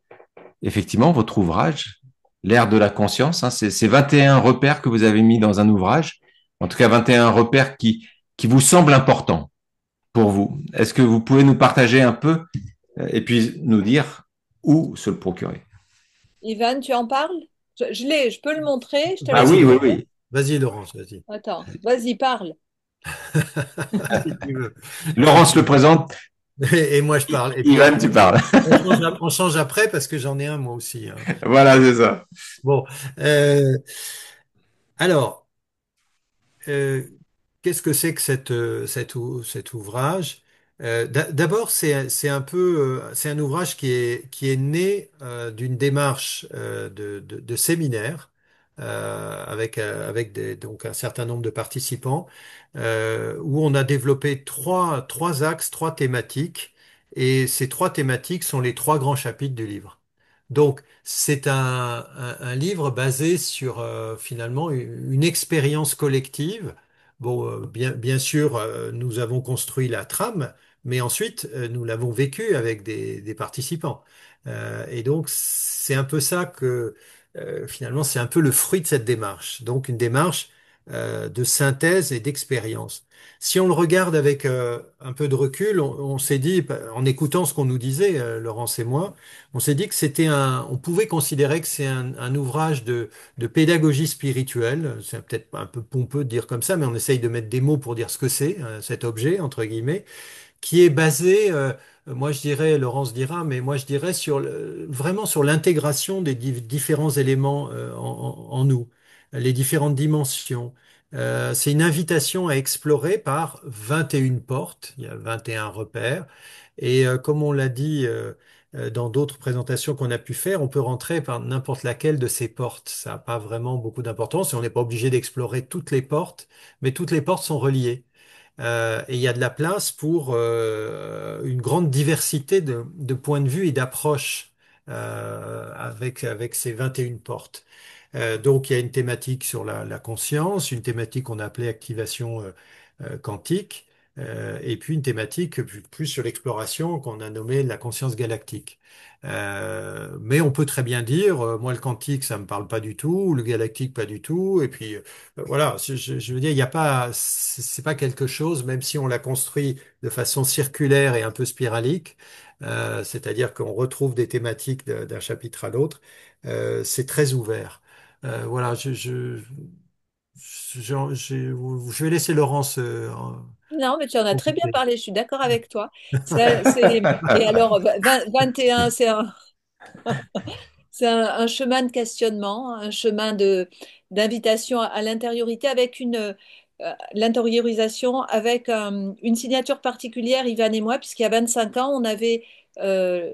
effectivement votre ouvrage, L'ère de la conscience. Hein, c'est 21 repères que vous avez mis dans un ouvrage. En tout cas, 21 repères qui vous semblent importants pour vous. Est-ce que vous pouvez nous partager un peu et puis nous dire où se le procurer? Ivan, tu en parles? Je l'ai, je peux le montrer, je te Ah laisse oui, Vas-y, oui, regarder. oui. vas-y, Laurence, vas-y. Attends, vas-y, parle. Si tu veux. Si Laurence tu le veux. présente, Et moi, je parle. Et puis, Ivan, tu parles. on change après parce que j'en ai un, moi aussi, hein. Voilà, c'est ça. Bon. Euh, alors, Euh, qu'est-ce que c'est que cet ouvrage? D'abord, c'est un peu, c'est un ouvrage qui est né d'une démarche de séminaire avec donc un certain nombre de participants où on a développé trois axes, trois thématiques, et ces trois thématiques sont les trois grands chapitres du livre. Donc, c'est un livre basé sur finalement une expérience collective. Bon, bien sûr, nous avons construit la trame, mais ensuite, nous l'avons vécu avec des participants. Et donc, c'est un peu ça que finalement, c'est un peu le fruit de cette démarche. Donc, une démarche de synthèse et d'expérience. Si on le regarde avec un peu de recul, on s'est dit, en écoutant ce qu'on nous disait, Laurence et moi, on s'est dit que on pouvait considérer que c'est un ouvrage de pédagogie spirituelle. C'est peut-être un peu pompeux de dire comme ça, mais on essaye de mettre des mots pour dire ce que c'est, cet objet, entre guillemets, qui est basé, moi je dirais, Laurence dira, mais moi je dirais vraiment sur l'intégration des différents éléments en nous, les différentes dimensions. C'est une invitation à explorer par 21 portes, il y a 21 repères, et comme on l'a dit dans d'autres présentations qu'on a pu faire, on peut rentrer par n'importe laquelle de ces portes. Ça n'a pas vraiment beaucoup d'importance et on n'est pas obligé d'explorer toutes les portes, mais toutes les portes sont reliées. Et il y a de la place pour une grande diversité de points de vue et d'approches avec ces 21 portes. Donc il y a une thématique sur la conscience, une thématique qu'on a appelée activation quantique, et puis une thématique plus sur l'exploration qu'on a nommée la conscience galactique. Mais on peut très bien dire, moi le quantique ça me parle pas du tout, le galactique pas du tout, et puis voilà, je veux dire, il n'y a pas, c'est pas quelque chose, même si on l'a construit de façon circulaire et un peu spiralique, c'est-à-dire qu'on retrouve des thématiques d'un chapitre à l'autre, c'est très ouvert. Voilà, je vais laisser Laurence. Non, mais tu en as très bien Compléter. parlé, je suis d'accord avec toi. Et alors, 21, c'est un chemin de questionnement, un chemin d'invitation à l'intériorité avec l'intériorisation avec une signature particulière, Ivan et moi, puisqu'il y a 25 ans, on avait euh,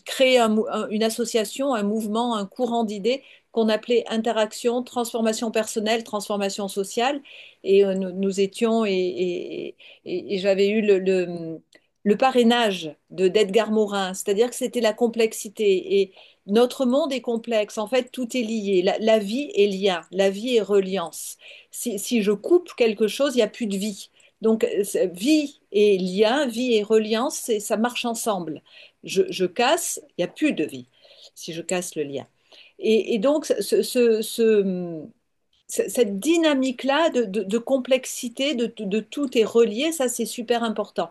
créé une association, un mouvement, un courant d'idées qu'on appelait Interaction, Transformation personnelle, Transformation sociale. Et nous étions, et j'avais eu le parrainage d'Edgar Morin, c'est-à-dire que c'était la complexité. Et notre monde est complexe, en fait, tout est lié. La vie est lien, la vie est reliance. Si je coupe quelque chose, il n'y a plus de vie. Donc, vie et lien, vie et reliance, ça marche ensemble. Je casse, il n'y a plus de vie si je casse le lien. Et donc, cette dynamique-là de complexité, de tout est relié, ça c'est super important.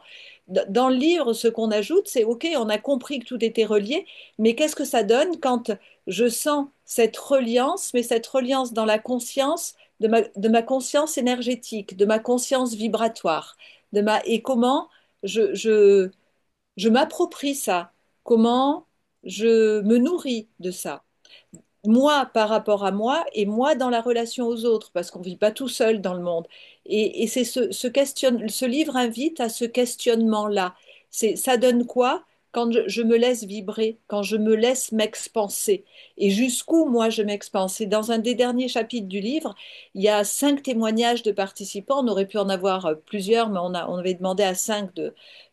Dans le livre, ce qu'on ajoute, c'est OK, on a compris que tout était relié, mais qu'est-ce que ça donne quand je sens cette reliance, mais cette reliance dans la conscience, de ma conscience énergétique, de ma conscience vibratoire, et comment je, je, je m'approprie ça, comment je me nourris de ça, moi par rapport à moi et moi dans la relation aux autres, parce qu'on ne vit pas tout seul dans le monde. Et c'est ce livre invite à ce questionnement-là. Ça donne quoi quand je me laisse vibrer, quand je me laisse m'expanser? Et jusqu'où moi je m'expanse? Et dans un des derniers chapitres du livre, il y a 5 témoignages de participants. On aurait pu en avoir plusieurs, mais on avait demandé à 5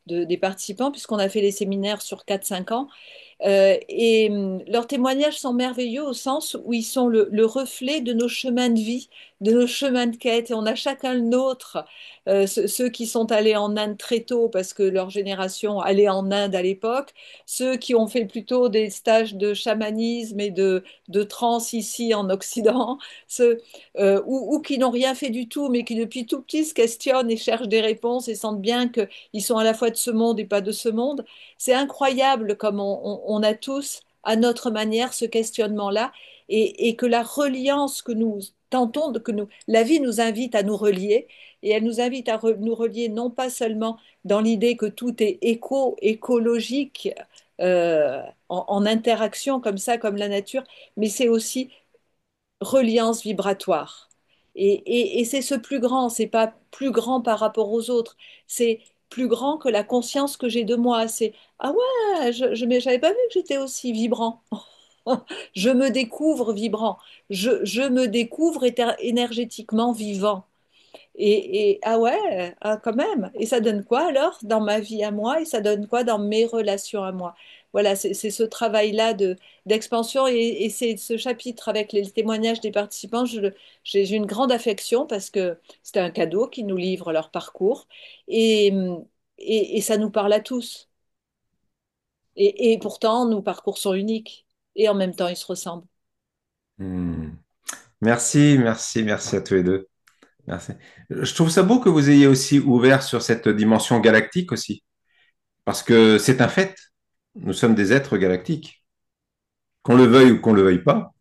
des participants, puisqu'on a fait les séminaires sur 4 5 ans. Leurs témoignages sont merveilleux au sens où ils sont le reflet de nos chemins de vie, de nos chemins de quête. Et on a chacun le nôtre. Ceux qui sont allés en Inde très tôt parce que leur génération allait en Inde à l'époque, ceux qui ont fait plutôt des stages de chamanisme et de trance ici en Occident, ou qui n'ont rien fait du tout, mais qui depuis tout petit se questionnent et cherchent des réponses et sentent bien qu'ils sont à la fois de ce monde et pas de ce monde. C'est incroyable comme on a tous, à notre manière, ce questionnement-là, et que la reliance que nous tentons, la vie nous invite à nous relier, et elle nous invite à nous relier non pas seulement dans l'idée que tout est écologique, en interaction comme ça, comme la nature, mais c'est aussi reliance vibratoire. Et c'est ce plus grand, c'est pas plus grand par rapport aux autres, c'est plus grand que la conscience que j'ai de moi. C'est ah ouais, mais j'avais pas vu que j'étais aussi vibrant. Je me découvre vibrant, je me découvre énergétiquement vivant. Ah ouais, ah quand même. Et ça donne quoi alors dans ma vie à moi et ça donne quoi dans mes relations à moi? Voilà, c'est ce travail-là d'expansion et c'est ce chapitre avec les témoignages des participants. J'ai une grande affection parce que c'était un cadeau qui nous livre leur parcours et, et ça nous parle à tous. Et pourtant, nos parcours sont uniques et en même temps, ils se ressemblent. Hmm. Merci, merci, merci à tous les deux. Merci. Je trouve ça beau que vous ayez aussi ouvert sur cette dimension galactique aussi, parce que c'est un fait. Nous sommes des êtres galactiques. Qu'on le veuille ou qu'on le veuille pas,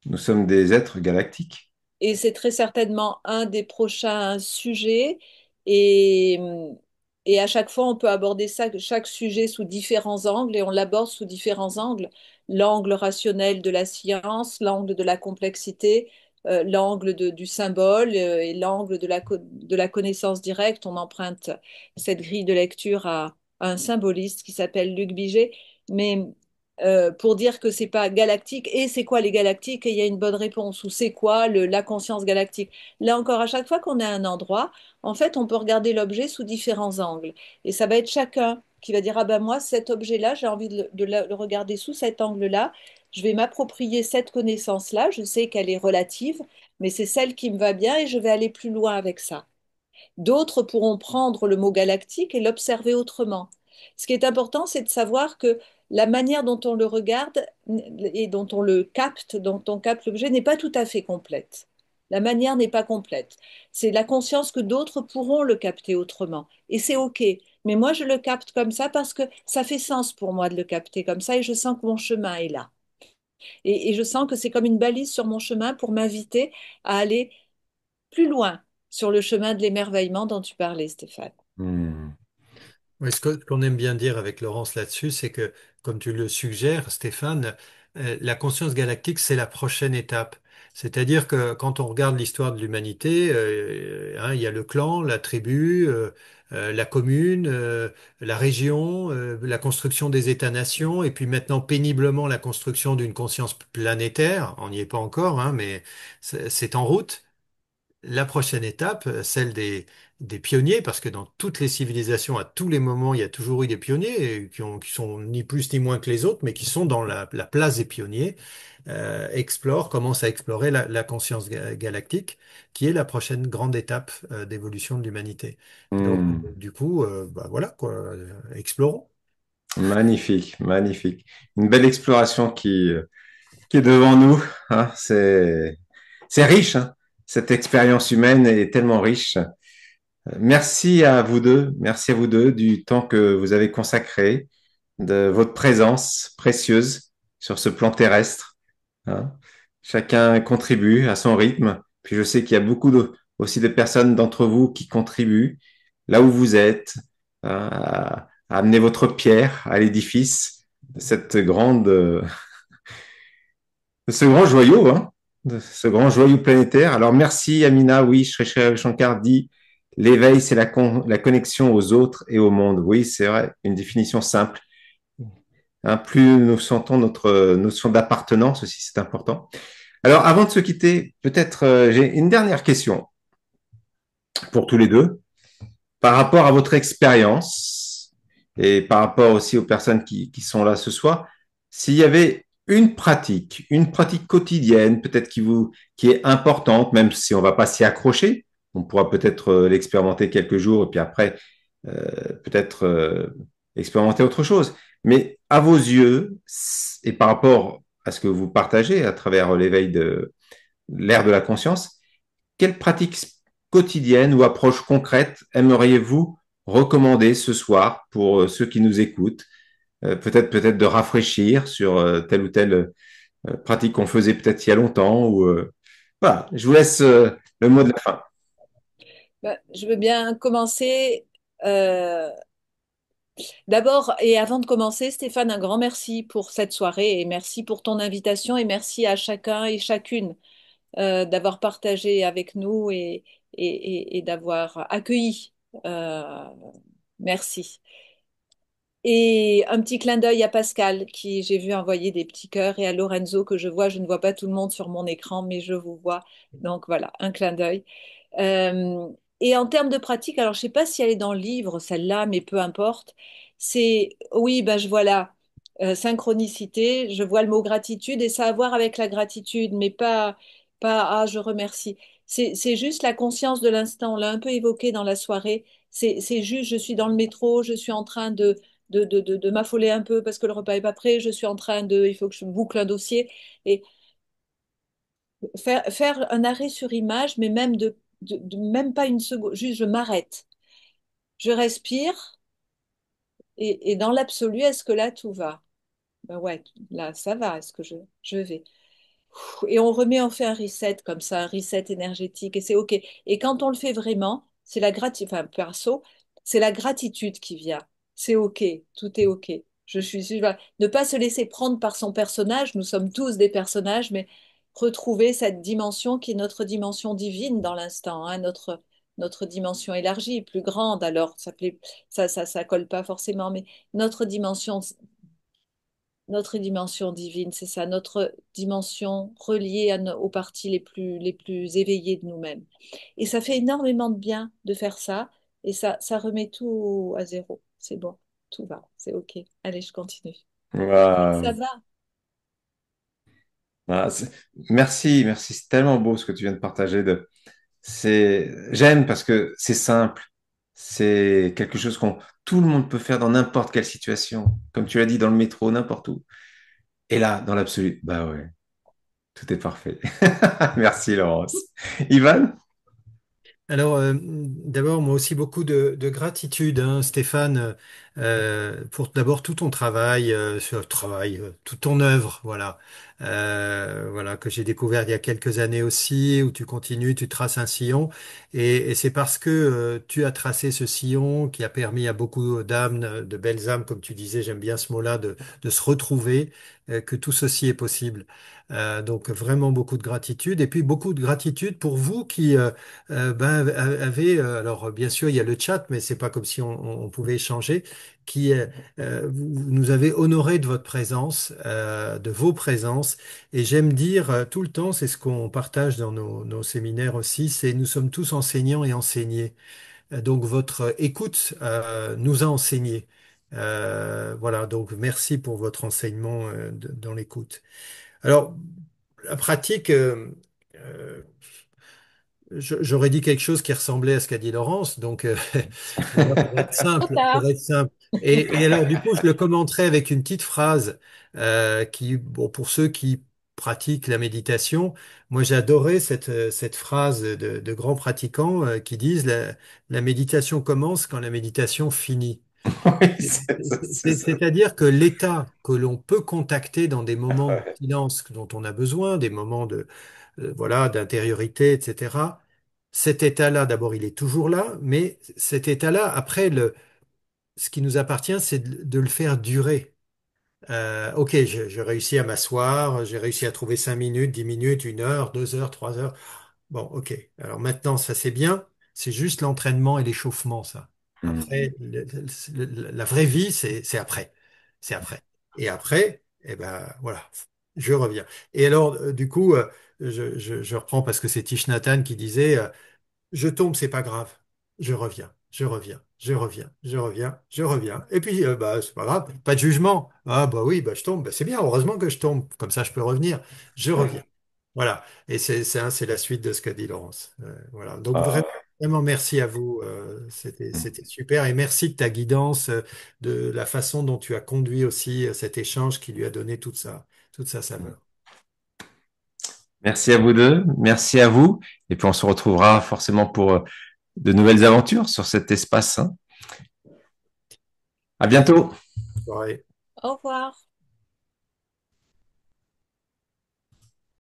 nous sommes des êtres galactiques. Et c'est très certainement un des prochains sujets. Et, et à chaque fois, on peut aborder ça, chaque sujet sous différents angles et on l'aborde sous différents angles. L'angle rationnel de la science, l'angle de la complexité, l'angle du symbole et l'angle de la connaissance directe. On emprunte cette grille de lecture à un symboliste qui s'appelle Luc Biget. Mais pour dire que c'est pas galactique. Et c'est quoi les galactiques? Et il y a une bonne réponse. Ou c'est quoi la conscience galactique? Là encore, à chaque fois qu'on est à un endroit, en fait, on peut regarder l'objet sous différents angles. Et ça va être chacun qui va dire, ah ben moi, cet objet-là, j'ai envie le regarder sous cet angle-là. Je vais m'approprier cette connaissance-là. Je sais qu'elle est relative, mais c'est celle qui me va bien et je vais aller plus loin avec ça. D'autres pourront prendre le mot galactique et l'observer autrement. Ce qui est important, c'est de savoir que la manière dont on le regarde et dont on capte l'objet n'est pas tout à fait complète. La manière n'est pas complète. C'est la conscience que d'autres pourront le capter autrement. Et c'est OK. Mais moi, je le capte comme ça parce que ça fait sens pour moi de le capter comme ça et je sens que mon chemin est là. Et je sens que c'est comme une balise sur mon chemin pour m'inviter à aller plus loin sur le chemin de l'émerveillement dont tu parlais, Stéphane. Hmm. Oui, ce qu'on aime bien dire avec Laurence là-dessus, c'est que, comme tu le suggères, Stéphane, la conscience galactique, c'est la prochaine étape. C'est-à-dire que quand on regarde l'histoire de l'humanité, hein, il y a le clan, la tribu, la commune, la région, la construction des États-nations, et puis maintenant péniblement la construction d'une conscience planétaire. On n'y est pas encore, hein, mais c'est en route. La prochaine étape, celle des pionniers, parce que dans toutes les civilisations, à tous les moments, il y a toujours eu des pionniers qui sont ni plus ni moins que les autres, mais qui sont dans la place des pionniers, commencent à explorer la conscience galactique, qui est la prochaine grande étape d'évolution de l'humanité. Donc, Hmm. du coup, bah voilà quoi, explorons. Magnifique, magnifique. Une belle exploration qui est devant nous. Hein. C'est riche. Hein. Cette expérience humaine est tellement riche. Merci à vous deux du temps que vous avez consacré, de votre présence précieuse sur ce plan terrestre. Hein. Chacun contribue à son rythme. Puis je sais qu'il y a aussi de personnes d'entre vous qui contribuent là où vous êtes, hein, à amener votre pierre à l'édifice de de ce grand joyau, hein, de ce grand joyau planétaire. Alors merci Amina, oui, Shri Shankar dit, l'éveil c'est la connexion aux autres et au monde. Oui, c'est vrai, une définition simple. Hein, plus nous sentons notre notion d'appartenance aussi, c'est important. Alors, avant de se quitter, peut-être j'ai une dernière question pour tous les deux. Par rapport à votre expérience et par rapport aussi aux personnes qui sont là ce soir, s'il y avait une pratique quotidienne, peut-être qui est importante, même si on ne va pas s'y accrocher, on pourra peut-être l'expérimenter quelques jours et puis après, peut-être expérimenter autre chose. Mais à vos yeux, et par rapport à ce que vous partagez à travers l'éveil de l'ère de la conscience, quelle pratique quotidienne ou approche concrète aimeriez-vous recommander ce soir pour ceux qui nous écoutent? Peut-être de rafraîchir sur telle ou telle pratique qu'on faisait peut-être il y a longtemps voilà, je vous laisse le mot de la fin. Bah, je veux bien commencer. euh, D'abord, et avant de commencer, Stéphane, un grand merci pour cette soirée et merci pour ton invitation et merci à chacun et chacune d'avoir partagé avec nous et d'avoir accueilli. Euh, Merci. Et un petit clin d'œil à Pascal, qui j'ai vu envoyer des petits cœurs, et à Lorenzo, que je vois. Je ne vois pas tout le monde sur mon écran, mais je vous vois. Donc voilà, un clin d'œil. Euh, et en termes de pratique, alors je ne sais pas si elle est dans le livre, celle-là, mais peu importe. Oui, ben je vois là, synchronicité, je vois le mot gratitude, et ça a à voir avec la gratitude, mais pas, je remercie. C'est juste la conscience de l'instant, on l'a un peu évoqué dans la soirée. C'est juste, je suis dans le métro, je suis en train de m'affoler un peu parce que le repas est pas prêt, je suis en train il faut que je boucle un dossier. Et faire un arrêt sur image, mais même même pas une seconde, juste je m'arrête, je respire, et dans l'absolu, est-ce que là tout va? Ben ouais, là ça va, est-ce que je vais? Et on remet, on fait un reset comme ça, un reset énergétique, et c'est OK. Et quand on le fait vraiment, c'est la gratitude, enfin perso, c'est la gratitude qui vient. C'est OK, tout est OK. Voilà. Ne pas se laisser prendre par son personnage, nous sommes tous des personnages, mais retrouver cette dimension qui est notre dimension divine dans l'instant, hein, notre dimension élargie, plus grande. Alors, ça colle pas forcément, mais notre dimension notre dimension divine, c'est ça, notre dimension reliée aux parties les plus éveillées de nous-mêmes. Et ça fait énormément de bien de faire ça, et ça remet tout à zéro. C'est bon, tout va, c'est OK. Allez, je continue. Ça Voilà. va. Voilà, merci, c'est tellement beau ce que tu viens de partager. J'aime parce que c'est simple, c'est quelque chose qu'on tout le monde peut faire dans n'importe quelle situation, comme tu l'as dit dans le métro, n'importe où. Et là, dans l'absolu, bah ouais, tout est parfait. Merci Laurence. Ivan? Alors, d'abord, moi aussi, beaucoup de gratitude, hein, Stéphane, pour d'abord tout ton travail, toute ton œuvre, voilà, voilà, que j'ai découvert il y a quelques années aussi, où tu continues, tu traces un sillon, et c'est parce que tu as tracé ce sillon qui a permis à beaucoup d'âmes, de belles âmes, comme tu disais, j'aime bien ce mot-là, de se retrouver, que tout ceci est possible. Donc, vraiment beaucoup de gratitude, et puis beaucoup de gratitude pour vous qui avait, alors bien sûr il y a le chat, mais c'est pas comme si on pouvait échanger, qui vous nous avez honoré de votre présence, de vos présences, et j'aime dire tout le temps, c'est ce qu'on partage dans nos séminaires aussi, c'est nous sommes tous enseignants et enseignés. Donc votre écoute nous a enseigné. Voilà, donc merci pour votre enseignement dans l'écoute. Alors, la pratique, euh, j'aurais dit quelque chose qui ressemblait à ce qu'a dit Laurence, donc voilà, Trop tard. pour être simple. Et alors du coup, je le commenterai avec une petite phrase qui, bon, pour ceux qui pratiquent la méditation, moi j'adorais cette phrase de grands pratiquants qui disent la méditation commence quand la méditation finit. Oui, c'est ça, c'est ça. C'est-à-dire que l'état que l'on peut contacter dans des moments de Ouais. silence dont on a besoin, des moments voilà, d'intériorité, etc. Cet état-là, d'abord, il est toujours là, mais cet état-là, après, ce qui nous appartient, c'est de le faire durer. Ok, j'ai réussi à m'asseoir, j'ai réussi à trouver 5 minutes, 10 minutes, 1 heure, 2 heures, 3 heures. Bon, ok. Alors maintenant, ça c'est bien. C'est juste l'entraînement et l'échauffement, ça. Mm. Après, la vraie vie, c'est après. C'est après. Et après, eh ben voilà, je reviens. Et alors, du coup, je reprends parce que c'est Thich Nhat Hanh qui disait, je tombe, c'est pas grave. Je reviens, je reviens, je reviens, je reviens, je reviens. Et puis, bah, c'est pas grave, pas de jugement. Ah, bah oui, bah, je tombe. Bah, c'est bien, heureusement que je tombe. Comme ça, je peux revenir. Je reviens. Ouais. Voilà. Et c'est la suite de ce qu'a dit Laurence. Voilà. Donc, vraiment, Ah, vraiment merci à vous. C'était super. Et merci de ta guidance, de la façon dont tu as conduit aussi cet échange qui lui a donné toute sa saveur. merci à vous deux, merci à vous. Et puis on se retrouvera forcément pour de nouvelles aventures sur cet espace, hein. À bientôt. Ouais. Au revoir.